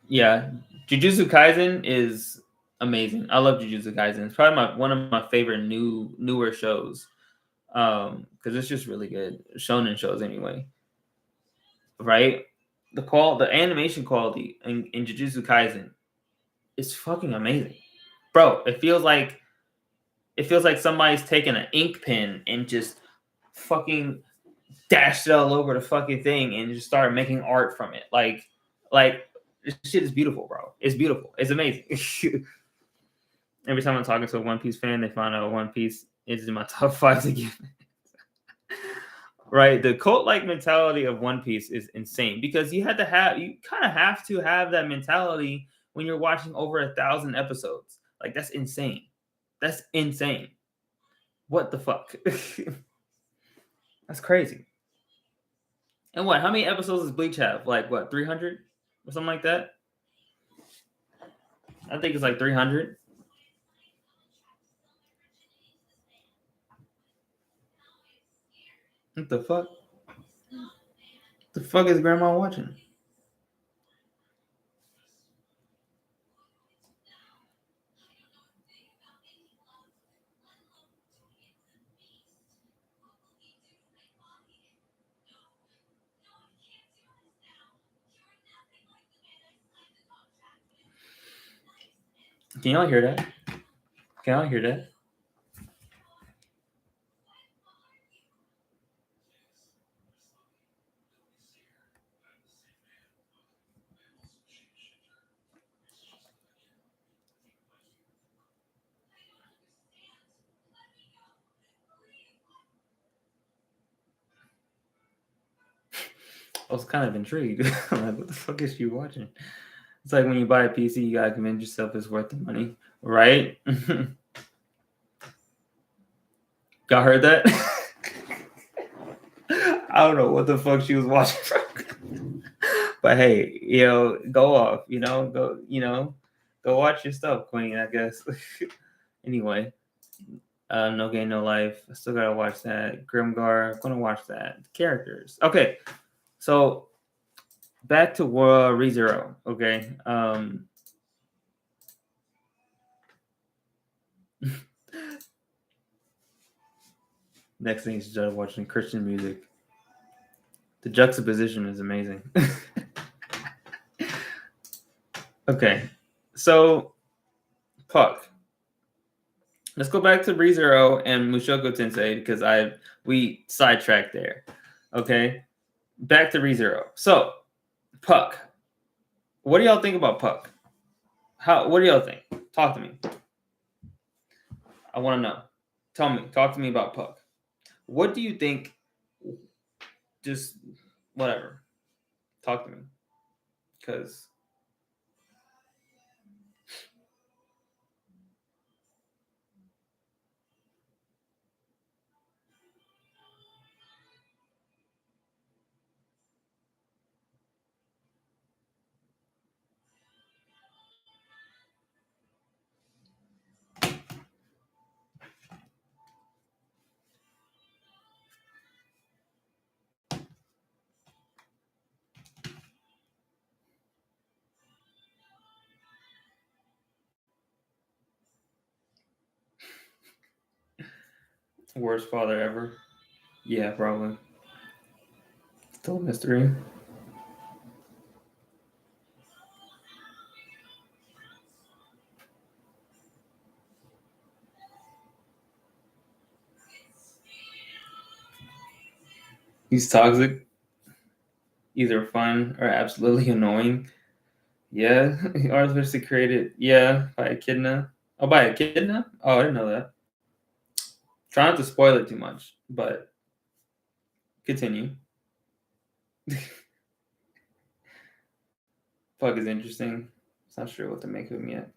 Yeah. Jujutsu Kaisen is amazing. I love Jujutsu Kaisen. It's probably one of my favorite newer shows. Because it's just really good. Shonen shows anyway. Right? The animation quality in Jujutsu Kaisen is fucking amazing. Bro, it feels like somebody's taken an ink pen and just fucking dashed it all over the fucking thing and just started making art from it. Like this shit is beautiful, bro. It's beautiful. It's amazing. Every time I'm talking to a One Piece fan, they find out One Piece is in my top 5 again. Right, the cult-like mentality of One Piece is insane because you kind of have to have that mentality when you're watching over 1,000 episodes. Like that's insane. That's insane. What the fuck? That's crazy. And what? How many episodes does Bleach have? Like what? 300 or something like that? I think it's like 300. What the fuck? The fuck is Grandma watching? Can y'all hear that? Can y'all hear that? I was kind of intrigued. I'm like, what the fuck is she watching? It's like when you buy a PC, you gotta convince yourself it's worth the money, right? Y'all heard that? I don't know what the fuck she was watching, but hey, go off, go watch your stuff, Queen. I guess. Anyway, No Game No Life. I still gotta watch that. Grimgar. I'm gonna watch that. Characters. Okay, so back to ReZero. Okay. Next thing, you start watching Christian music. The juxtaposition is amazing. Okay, so Puck. Let's go back to ReZero and Mushoku Tensei because we sidetracked there. Okay, back to ReZero. So Puck. What do y'all think about Puck? What do y'all think? Talk to me. I want to know. Talk to me about Puck. What do you think? Just whatever. Talk to me. Because worst father ever. Yeah, probably. Still a mystery. He's toxic, either fun or absolutely annoying. Yeah, Arthur's created. Yeah, by Echidna. Oh, by Echidna? Oh, I didn't know that. Try not to spoil it too much, but continue. Puck is interesting. It's not sure what to make of him yet.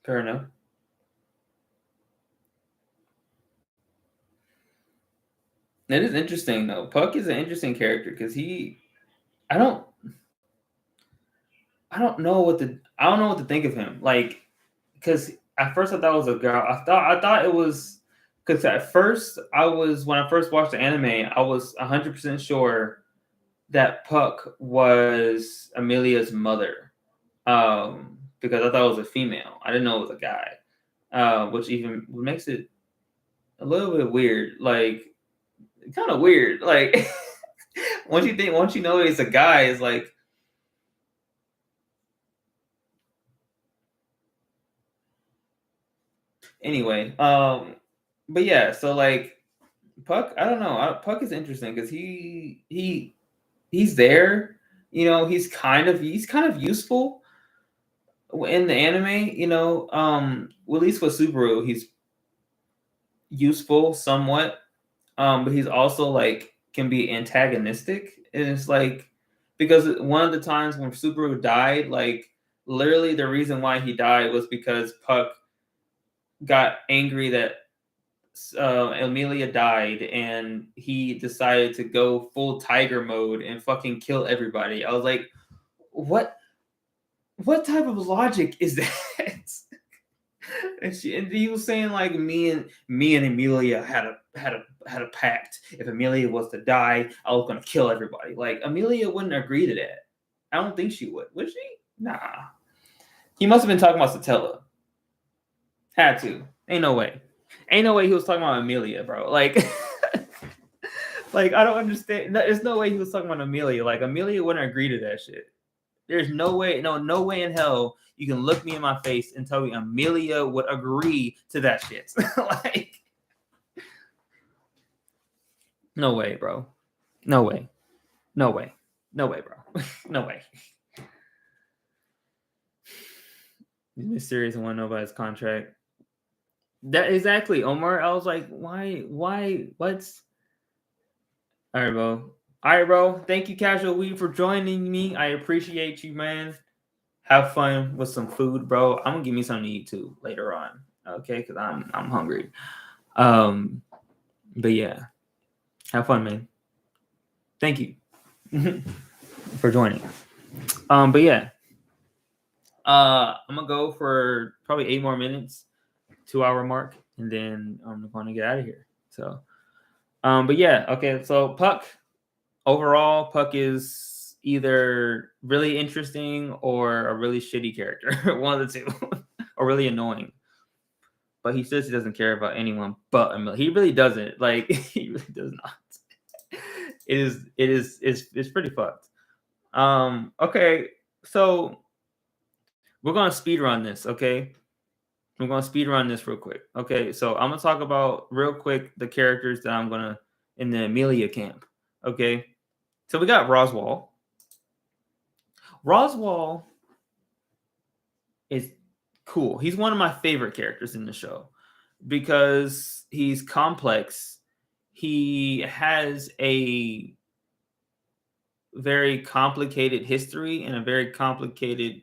Fair enough. It is interesting though. Puck is an interesting character because I don't know what to think of him. Like, because at first I thought it was a girl. I thought it was because at first when I first watched the anime, I was 100% sure that Puck was Amelia's mother. Because I thought it was a female. I didn't know it was a guy. Which even makes it a little bit weird. Like, kind of weird. Like, once you know it's a guy, it's like. Anyway, but yeah, so like Puck, I don't know. Puck is interesting because he's there. You know, he's kind of useful in the anime. You know, at least with Subaru, he's useful somewhat. But he's also like can be antagonistic, and it's like because one of the times when Subaru died, like literally the reason why he died was because Puck got angry that Amelia died, and he decided to go full tiger mode and fucking kill everybody. I was like, what type of logic is that? and he was saying like me and Amelia had a pact. If Amelia was to die, I was gonna kill everybody. Like Amelia wouldn't agree to that. I don't think she would she? Nah. He must have been talking about Satella. Had to. Ain't no way he was talking about Amelia, bro. Like, like I don't understand. There's no way he was talking about Amelia. Like Amelia wouldn't agree to that shit. There's no way, no way in hell you can look me in my face and tell me Amelia would agree to that shit. Like, no way, bro. No way, bro. No way. He's mysterious and want to know about his contract. That exactly, Omar. I was like, why? What's all right, bro. Thank you, Casual Weed, for joining me. I appreciate you, man. Have fun with some food, bro. I'm gonna give me something to eat too later on, okay? Because I'm hungry. But yeah, have fun, man. Thank you for joining. But yeah, I'm gonna go for probably 8 more minutes, 2-hour mark, and then I'm gonna get out of here. So, but yeah, okay. So Puck, overall, Puck is either really interesting or a really shitty character, one of the two, or really annoying. But he says he doesn't care about anyone but Amelia. He really doesn't. Like, he really does not. It's pretty fucked. Okay, so we're gonna speed run this, okay? We're gonna speed run this real quick. Okay, so I'm gonna talk about real quick the characters that I'm gonna in the Amelia camp. Okay. So we got Roswell. Roswell is cool. He's one of my favorite characters in the show because he's complex. He has a very complicated history and a very complicated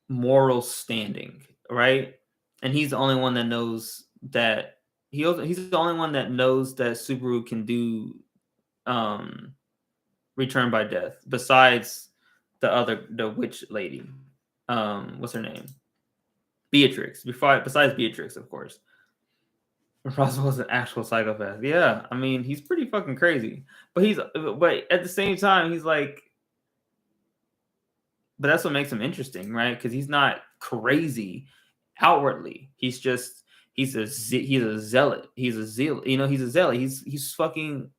moral standing, right? And he's the only one that knows that he's the only one that knows that Subaru can do return by death besides the witch lady. What's her name? Beatrix. Besides Beatrix, of course. Roswell's an actual psychopath. Yeah, I mean, he's pretty fucking crazy. But at the same time, he's like, but that's what makes him interesting, right? Because he's not crazy outwardly. He's a zealot. He's a zealot. He's a zealot. He's fucking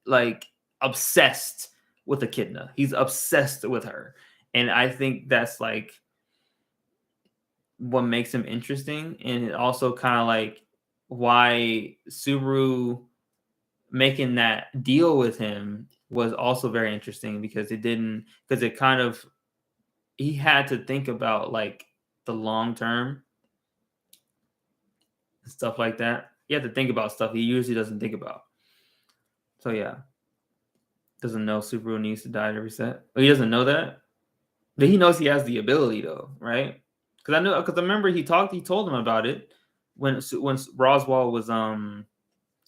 like obsessed with Echidna. He's obsessed with her, and I think that's like what makes him interesting, and it also kind of like why Subaru making that deal with him was also very interesting because it kind of he had to think about like the long term stuff like that. He had to think about stuff he usually doesn't think about. So yeah, doesn't know Subaru needs to die to reset. Well, he doesn't know that, but he knows he has the ability though, right? Because I remember he told him about it when Roswell was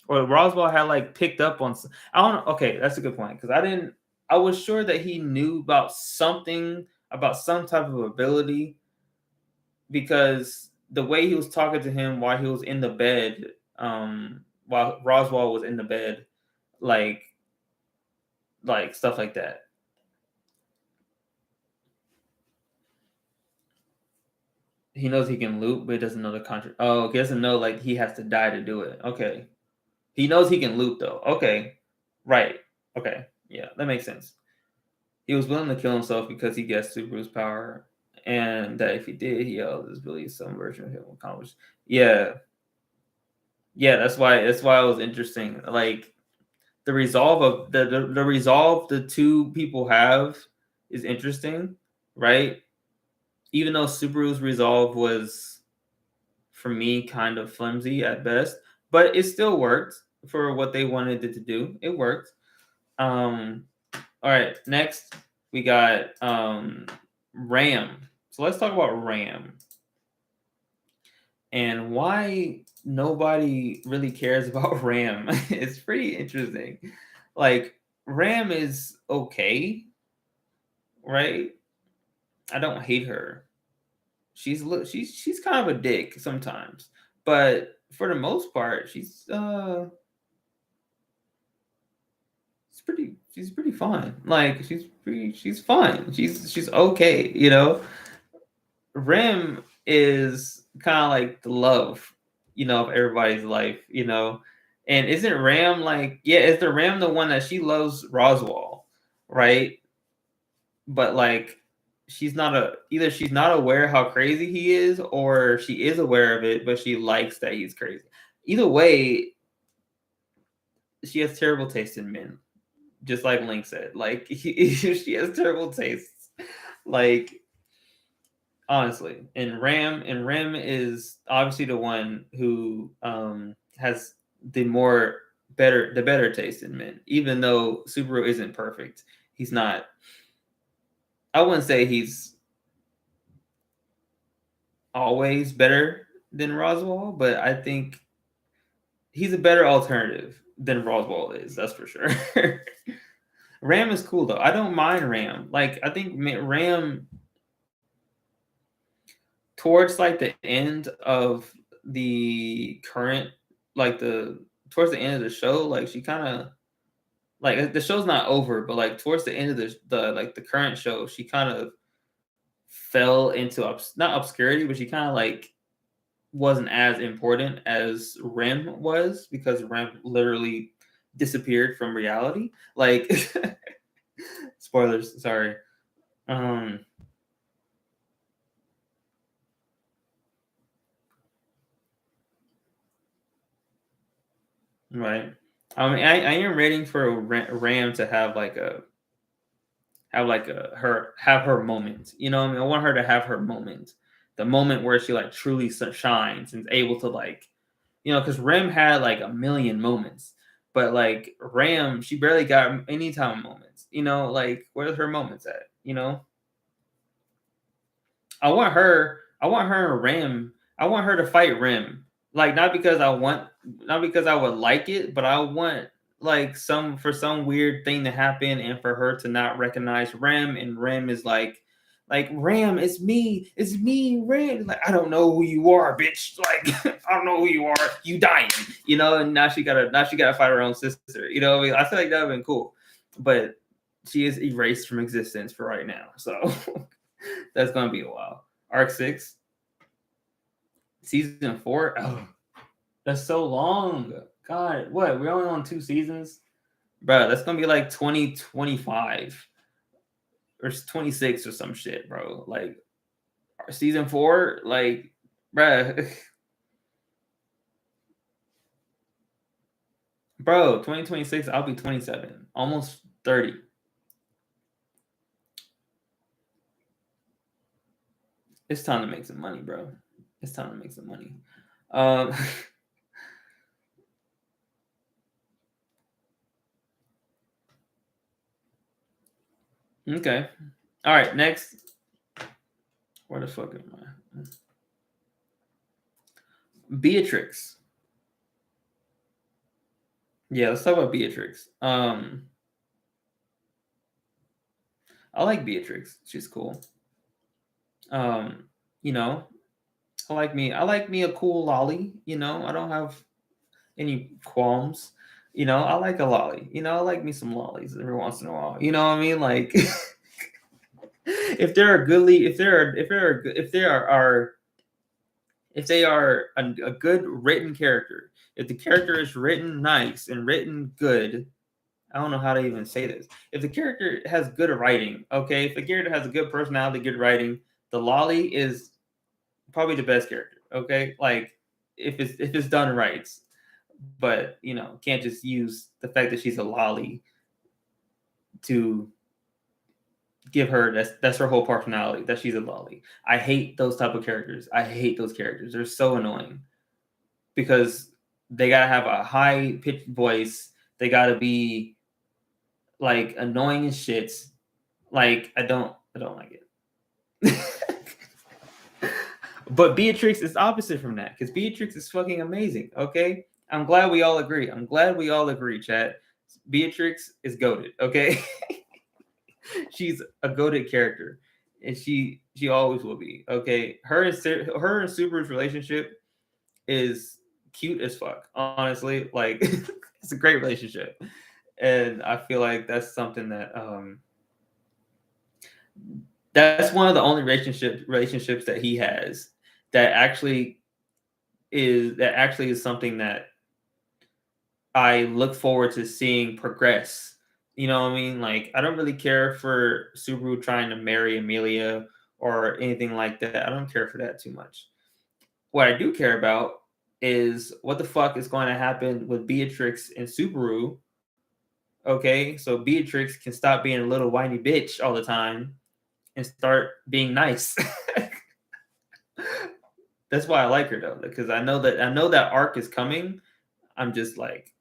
or Roswell had like picked up on. I don't. Okay, that's a good point because I didn't. I was sure that he knew about something about some type of ability because the way he was talking to him while he was in the bed, while Roswell was in the bed, like stuff like that. He knows he can loop, but he doesn't know the contra. Oh, he doesn't know like he has to die to do it. Okay, he knows he can loop though. Okay, right. Okay, yeah, that makes sense. He was willing to kill himself because he gets Subaru's power, and that if he did, he there's really some version of him accomplished. Yeah, yeah, that's why it was interesting. Like the resolve of the resolve the two people have is interesting, right? Even though Subaru's resolve was for me kind of flimsy at best, but it still worked for what they wanted it to do. It worked. All right, next we got Ram. So let's talk about Ram and why nobody really cares about Ram. It's pretty interesting. Like Ram is okay, right? I don't hate her. She's kind of a dick sometimes, but for the most part, she's pretty fine. Like she's fine. She's okay, you know. Rim is kind of like the love, of everybody's life, And isn't Ram like, yeah, is the Ram the one that she loves Roswell, right? But like either she's not aware how crazy he is, or she is aware of it, but she likes that he's crazy. Either way, she has terrible taste in men, just like Link said. Like she has terrible tastes. Like honestly, and Ram is obviously the one who has the better taste in men. Even though Subaru isn't perfect, he's not. I wouldn't say he's always better than Roswell, but I think he's a better alternative than Roswell is. That's for sure. Ram is cool though. I don't mind Ram. Like I think Ram towards like the end of the current, like the towards the end of the show, like she kind of like the show's not over, but like towards the end of the like the current show, she kind of fell into not obscurity, but she kind of like wasn't as important as Rem was because Rem literally disappeared from reality. Like spoilers, sorry. Um right. I mean, I am waiting for Ram to have like a have her moment. You know what I mean? I want her to have her moment. The moment where she like truly shines and is able to like, because Ram had like a million moments, but like Ram, she barely got any time moments. Like where's her moments at? I want her and Ram. I want her to fight Rim. Like not because I would like it, but I want like some weird thing to happen and for her to not recognize Rim, and Rim is like Ram, it's me, Ram. Like I don't know who you are, bitch. Like I don't know who you are. You dying, And now she gotta fight her own sister. You know what I mean? I feel like that would have been cool, but she is erased from existence for right now. So that's gonna be a while. Arc 6, season 4. Oh, that's so long. God, what? We're only on 2 seasons, bro. That's gonna be like 2025 or 26 or some shit, bro. Like season 4, like, bro, bro. 2026, I'll be 27, almost 30. It's time to make some money, bro. It's time to make some money. Um. Okay. All right. Next. Where the fuck am I? Beatrix. Yeah, let's talk about Beatrix. I like Beatrix. She's cool. You know, I like me a cool lolly. You know, I don't have any qualms. You know, I like a lolly. You know, I like me some lollies every once in a while. You know what I mean? Like, if they're a goodly, if they are a good written character, if the character is written nice and written good, I don't know how to even say this. If the character has good writing, okay, if the character has a good personality, good writing, the lolly is probably the best character. Okay, like if it's done right, but you know, can't just use the fact that she's a lolly to give her that's her whole personality, that she's a lolly. I hate those type of characters. I hate those characters. They're so annoying because they gotta have a high pitched voice. They gotta be like annoying as shit. Like I don't like it. But Beatrix is opposite from that because Beatrix is fucking amazing. Okay, I'm glad we all agree. I'm glad we all agree, chat. Beatrix is goated. Okay, she's a goated character, and she always will be. Okay, her and Subaru's relationship is cute as fuck. Honestly, like it's a great relationship, and I feel like that's something that that's one of the only relationships that he has that actually is something that I look forward to seeing progress. You know what I mean? Like I don't really care for Subaru trying to marry Amelia or anything like that. I don't care for that too much. What I do care about is what the fuck is going to happen with Beatrix and Subaru. Okay, so Beatrix can stop being a little whiny bitch all the time and start being nice. That's why I like her though, because I know that arc is coming. I'm just like,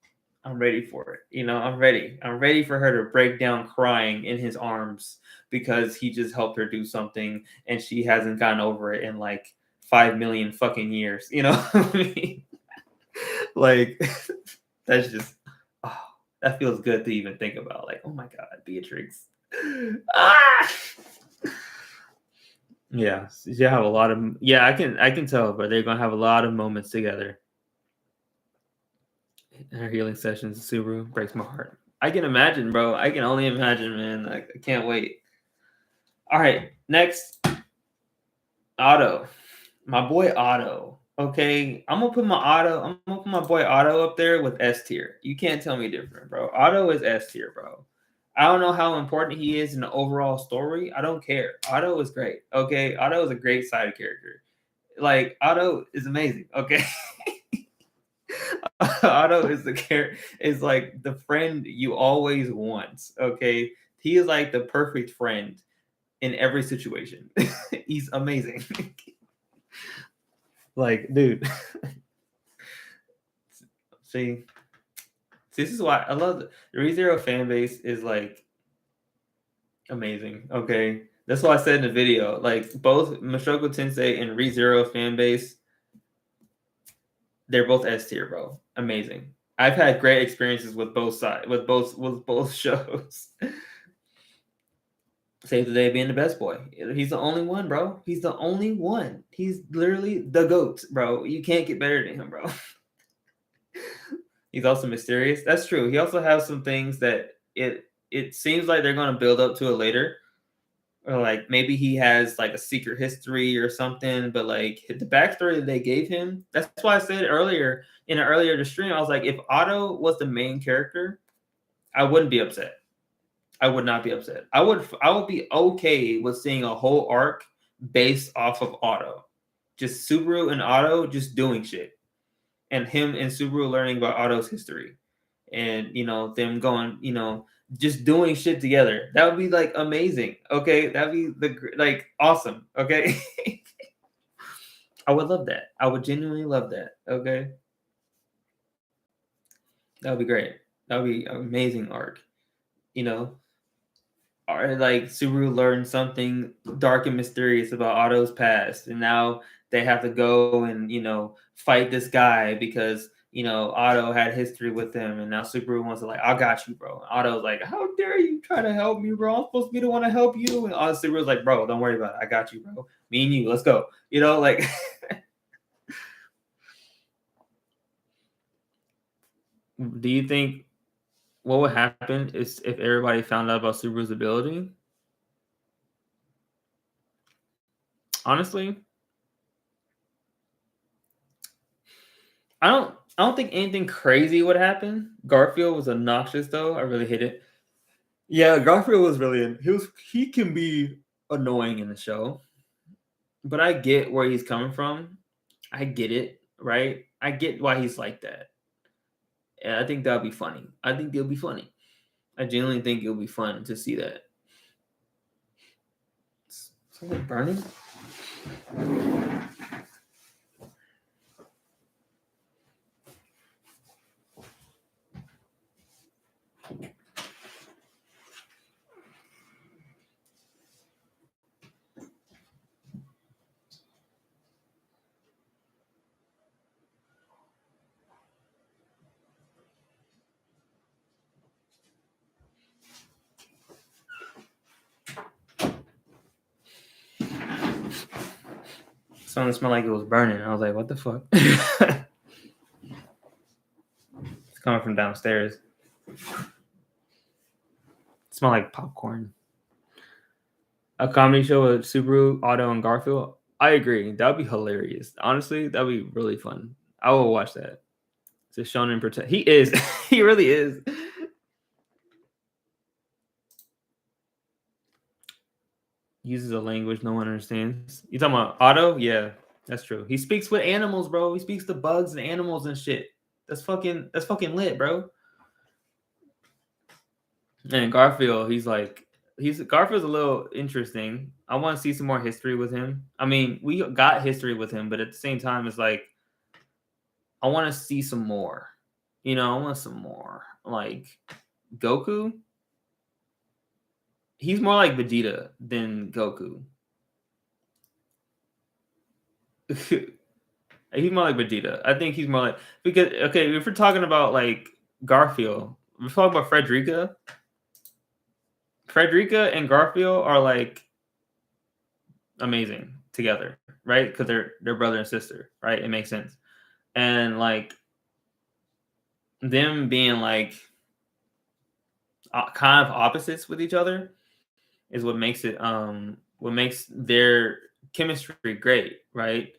I'm ready for it. You know, I'm ready. I'm ready for her to break down crying in his arms because he just helped her do something and she hasn't gotten over it in like 5 million fucking years. You know what I mean? Like that's just oh, that feels good to even think about. Like, oh my god, Beatrix. Ah! Yeah, you have a lot of I can tell, but they're gonna have a lot of moments together. Her healing sessions, Subaru breaks my heart. I can imagine, bro. I can only imagine, man. Like, I can't wait. All right, next, Otto, my boy Otto. Okay, I'm gonna put my boy Otto up there with S tier. You can't tell me different, bro. Otto is S tier, bro. I don't know how important he is in the overall story. I don't care. Otto is great. Okay, Otto is a great side character. Like Otto is amazing. Okay. Otto is is like the friend you always want. Okay, he is like the perfect friend in every situation. He's amazing. Like, dude, see, this is why I love the ReZero fan base is like amazing. Okay, that's why I said in the video, like both Mushoku Tensei and ReZero fan base, they're both S tier, bro. Amazing. I've had great experiences with both sides, with both shows. Save the day being the best boy. He's the only one, bro. He's the only one. He's literally the GOAT, bro. You can't get better than him, bro. He's also mysterious. That's true. He also has some things that it seems like they're gonna build up to it later. Or like maybe he has like a secret history or something, but like the backstory that they gave him, that's why I said earlier in an earlier the stream, I was like, if Otto was the main character, I wouldn't be upset. I would not be upset. I would be okay with seeing a whole arc based off of Otto. Just Subaru and Otto just doing shit. And him and Subaru learning about Otto's history. And you know, them going, you know, just doing shit together. That would be like amazing. Okay. That'd be like awesome. Okay. I would love that. I would genuinely love that. Okay. That would be great. That would be an amazing arc. You know, or like Subaru learned something dark and mysterious about Otto's past, and now they have to go and you know fight this guy because Otto had history with him, and now Subaru wants to like, I got you, bro. And Otto's like, how dare you try to help me, bro? I'm supposed to be the one to help you. And Subaru's like, bro, don't worry about it. I got you, bro. Me and you, let's go. Like. Do you think what would happen is if everybody found out about Subaru's ability? Honestly, I don't think anything crazy would happen. Garfield was obnoxious though. I really hate it. Yeah, Garfield was really he can be annoying in the show. But I get where he's coming from. I get it, right? I get why he's like that. And I think that'll be funny. I think it'll be funny. I genuinely think it'll be fun to see that. Is it burning? Something smelled like it was burning. I was like, what the fuck? It's coming from downstairs. It smelled like popcorn. A comedy show with Subaru, Otto, and Garfield. I agree. That would be hilarious. Honestly, that would be really fun. I will watch that. It's a shonen protect. He is. He really is. Uses a language no one understands. You talking about Otto? Yeah, that's true. He speaks with animals, bro. He speaks to bugs and animals and shit. That's fucking lit, bro. And Garfield, Garfield's a little interesting. I want to see some more history with him. I mean, we got history with him, but at the same time, it's like I want to see some more. I want some more. Like Goku, he's more like Vegeta than Goku. He's more like Vegeta. I think he's more like because if we're talking about like Garfield, we're talking about Frederica. Frederica and Garfield are like amazing together, right? Because they're brother and sister, right? It makes sense. And like them being like kind of opposites with each other is what makes their chemistry great, right?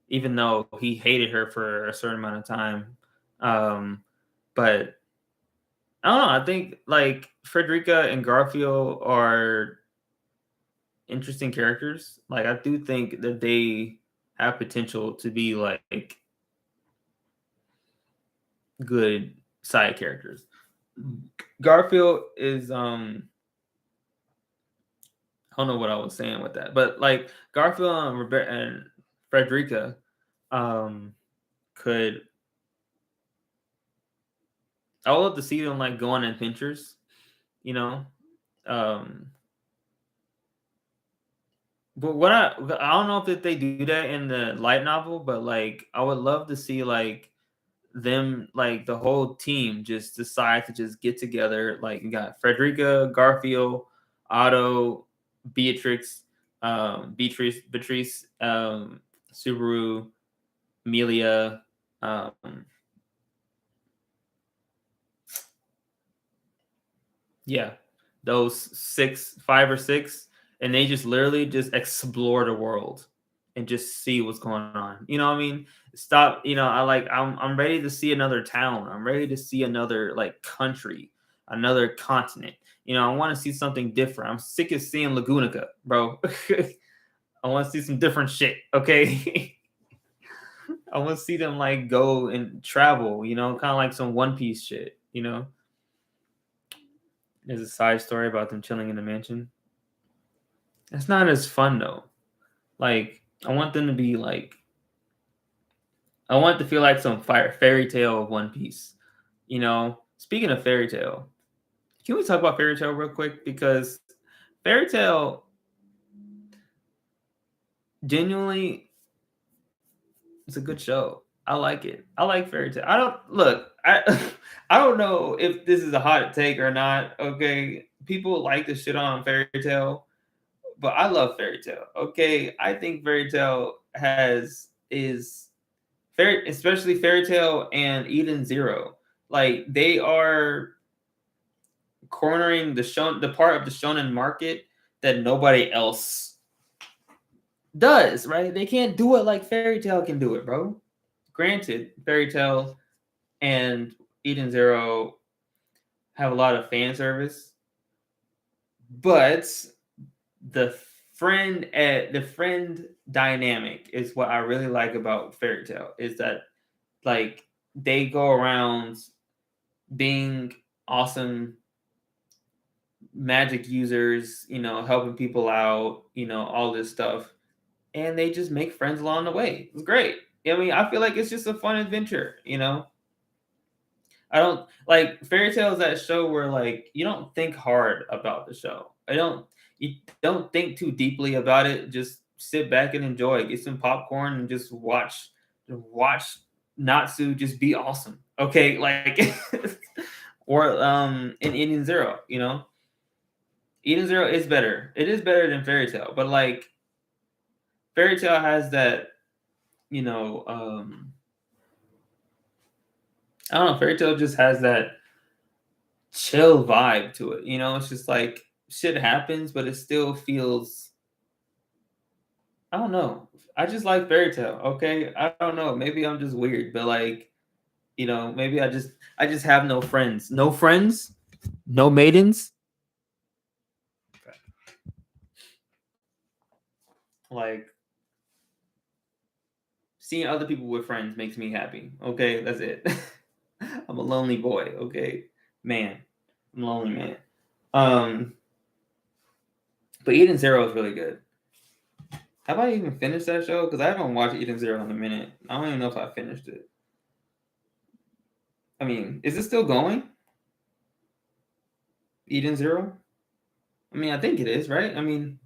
Even though he hated her for a certain amount of time. But I don't know. I think like Frederica and Garfield are interesting characters. Like I do think that they have potential to be like good side characters. Garfield is I don't know what I was saying with that, but like Garfield and Frederica could I would love to see them like go on adventures, you know. But I don't know if they do that in the light novel, but like I would love to see like them like the whole team just decide to just get together. Like you got Frederica, Garfield, Otto, Beatrice, Subaru, Amelia, yeah, those 5 or 6, and they just literally just explore the world and just see what's going on. You know what I mean? Stop. I'm ready to see another town. I'm ready to see another like country, another continent. I want to see something different. I'm sick of seeing Lagunica, bro. I want to see some different shit. Okay. I want to see them like go and travel. Kind of like some One Piece shit. There's a side story about them chilling in the mansion. That's not as fun though. Like I want them to be like I want it to feel like some fairy tale of One Piece. Speaking of fairy tale, can we talk about fairy tale real quick? Because fairy tale genuinely it's a good show. I like it. I like fairy tale. I don't look. I I don't know if this is a hot take or not. Okay, people like to shit on fairy tale, but I love fairy tale. Okay, I think fairy tale is fairy, especially fairy tale and Eden Zero. Like they are cornering the part of the shonen market that nobody else does. Right? They can't do it like fairy tale can do it, bro. Granted, fairy tale and Eden Zero have a lot of fan service, but the the friend dynamic is what I really like about fairy tale is that like they go around being awesome magic users, helping people out, all this stuff, and they just make friends along the way. It's great. I mean, I feel like it's just a fun adventure. I don't like fairy tales that show where like you don't think hard about the show. You don't think too deeply about it. Just sit back and enjoy. Get some popcorn and just watch Natsu just be awesome. Okay, like or in Eden Zero, Eden Zero is better. It is better than fairy tale, but like fairy tale has that, you know, I don't know, fairy tale just has that chill vibe to it. It's just like shit happens, but it still feels. I don't know. I just like fairy tale. Okay, I don't know. Maybe I'm just weird, but like, maybe I just have no friends. No friends. No maidens. Like seeing other people with friends makes me happy. Okay, that's it. I'm a lonely boy. Okay, man. I'm a lonely man. Um, but Eden Zero is really good. Have I even finished that show? Because I haven't watched Eden Zero in a minute. I don't even know if I finished it. I mean, is it still going? Eden Zero? I mean, I think it is, right? I mean,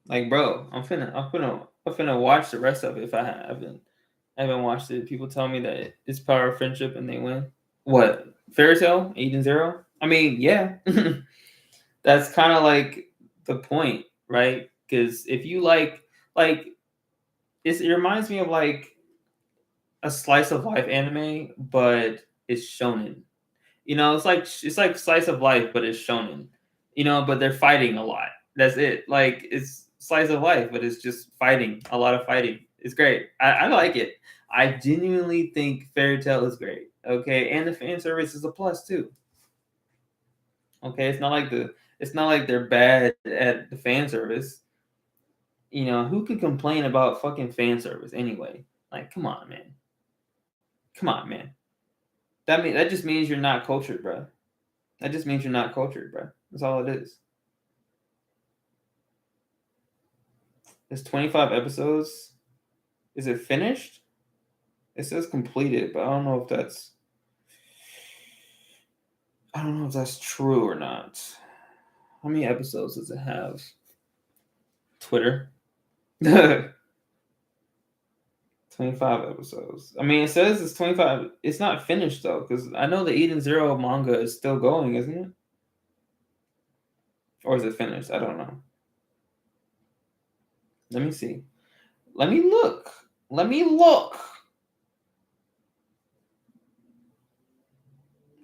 like, bro, I'm finna watch the rest of it if I haven't watched it. People tell me that it's power of friendship and they win. What? Fairy Tale? Eden Zero? I mean, yeah. That's kind of like the point, right? Because if you like it reminds me of like a slice of life anime, but it's shonen. It's like slice of life, but it's shonen. But they're fighting a lot. That's it. Like it's slice of life, but it's just fighting, a lot of fighting. It's great. I like it. I genuinely think Fairy Tail is great. Okay, and the fan service is a plus too. Okay, it's not like they're bad at the fan service. Who can complain about fucking fan service anyway? Like, come on, man. Come on, man. That just means you're not cultured, bro. That just means you're not cultured, bro. That's all it is. It's 25 episodes. Is it finished? It says completed, but I don't know if that's true or not. How many episodes does it have? Twitter. 25 episodes. I mean, it says it's 25. It's not finished though, because I know the Eden Zero manga is still going, isn't it? Or is it finished? I don't know. Let me see. Let me look. Let me look.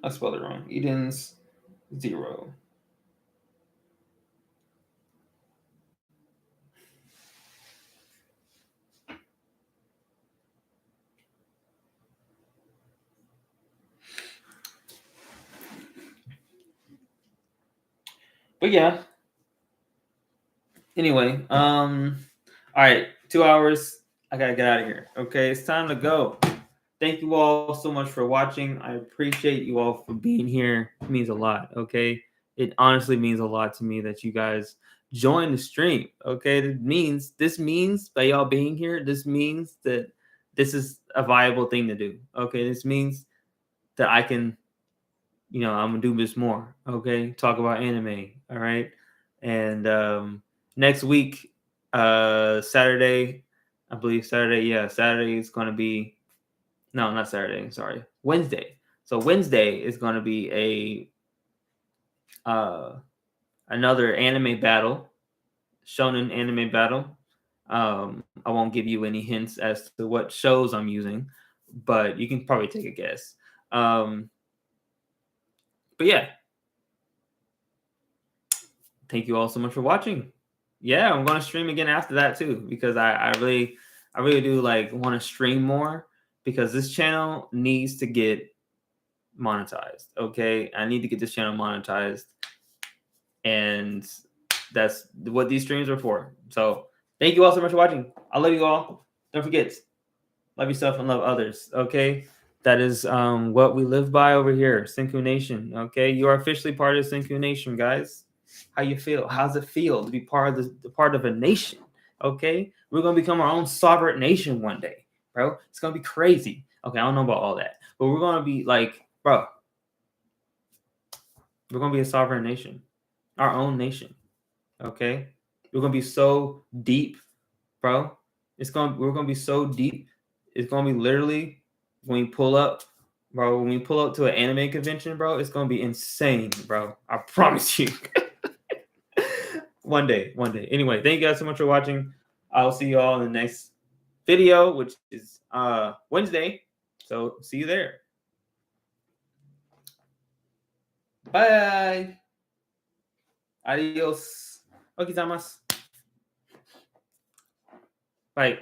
I spelled it wrong. Eden's Zero. But yeah. Anyway, all right, 2 hours. I gotta get out of here. Okay, it's time to go. Thank you all so much for watching. I appreciate you all for being here. It means a lot. Okay, it honestly means a lot to me that you guys join the stream. Okay, this means by y'all being here. This means that this is a viable thing to do. Okay, this means that I'm gonna do this more. Okay, talk about anime. All right. And next week, Saturday, I believe Saturday. Yeah, Saturday is going to be. No, not Saturday. Sorry, Wednesday. So Wednesday is going to be another anime battle, shonen anime battle. I won't give you any hints as to what shows I'm using, but you can probably take a guess. But yeah, thank you all so much for watching. Yeah, I'm going to stream again after that too, because I really do like want to stream more, because this channel needs to get monetized. Okay, I need to get this channel monetized, and that's what these streams are for. So thank you all so much for watching. I love you all. Don't forget, love yourself and love others. Okay, that is what we live by over here, Senku Nation. Okay, you are officially part of Senku Nation, guys. How you feel? How's it feel to be part of part of a nation? Okay, we're gonna become our own sovereign nation one day, bro. It's gonna be crazy. Okay, I don't know about all that, but we're gonna be like, bro, we're gonna be a sovereign nation, our own nation. Okay, we're gonna be so deep, bro. We're gonna be so deep. It's gonna be literally when we pull up, bro. When we pull up to an anime convention, bro, it's gonna be insane, bro. I promise you. One day. Anyway, thank you guys so much for watching. I'll see you all in the next video, which is Wednesday. So see you there. Bye. Adios. Okizamasu. Bye.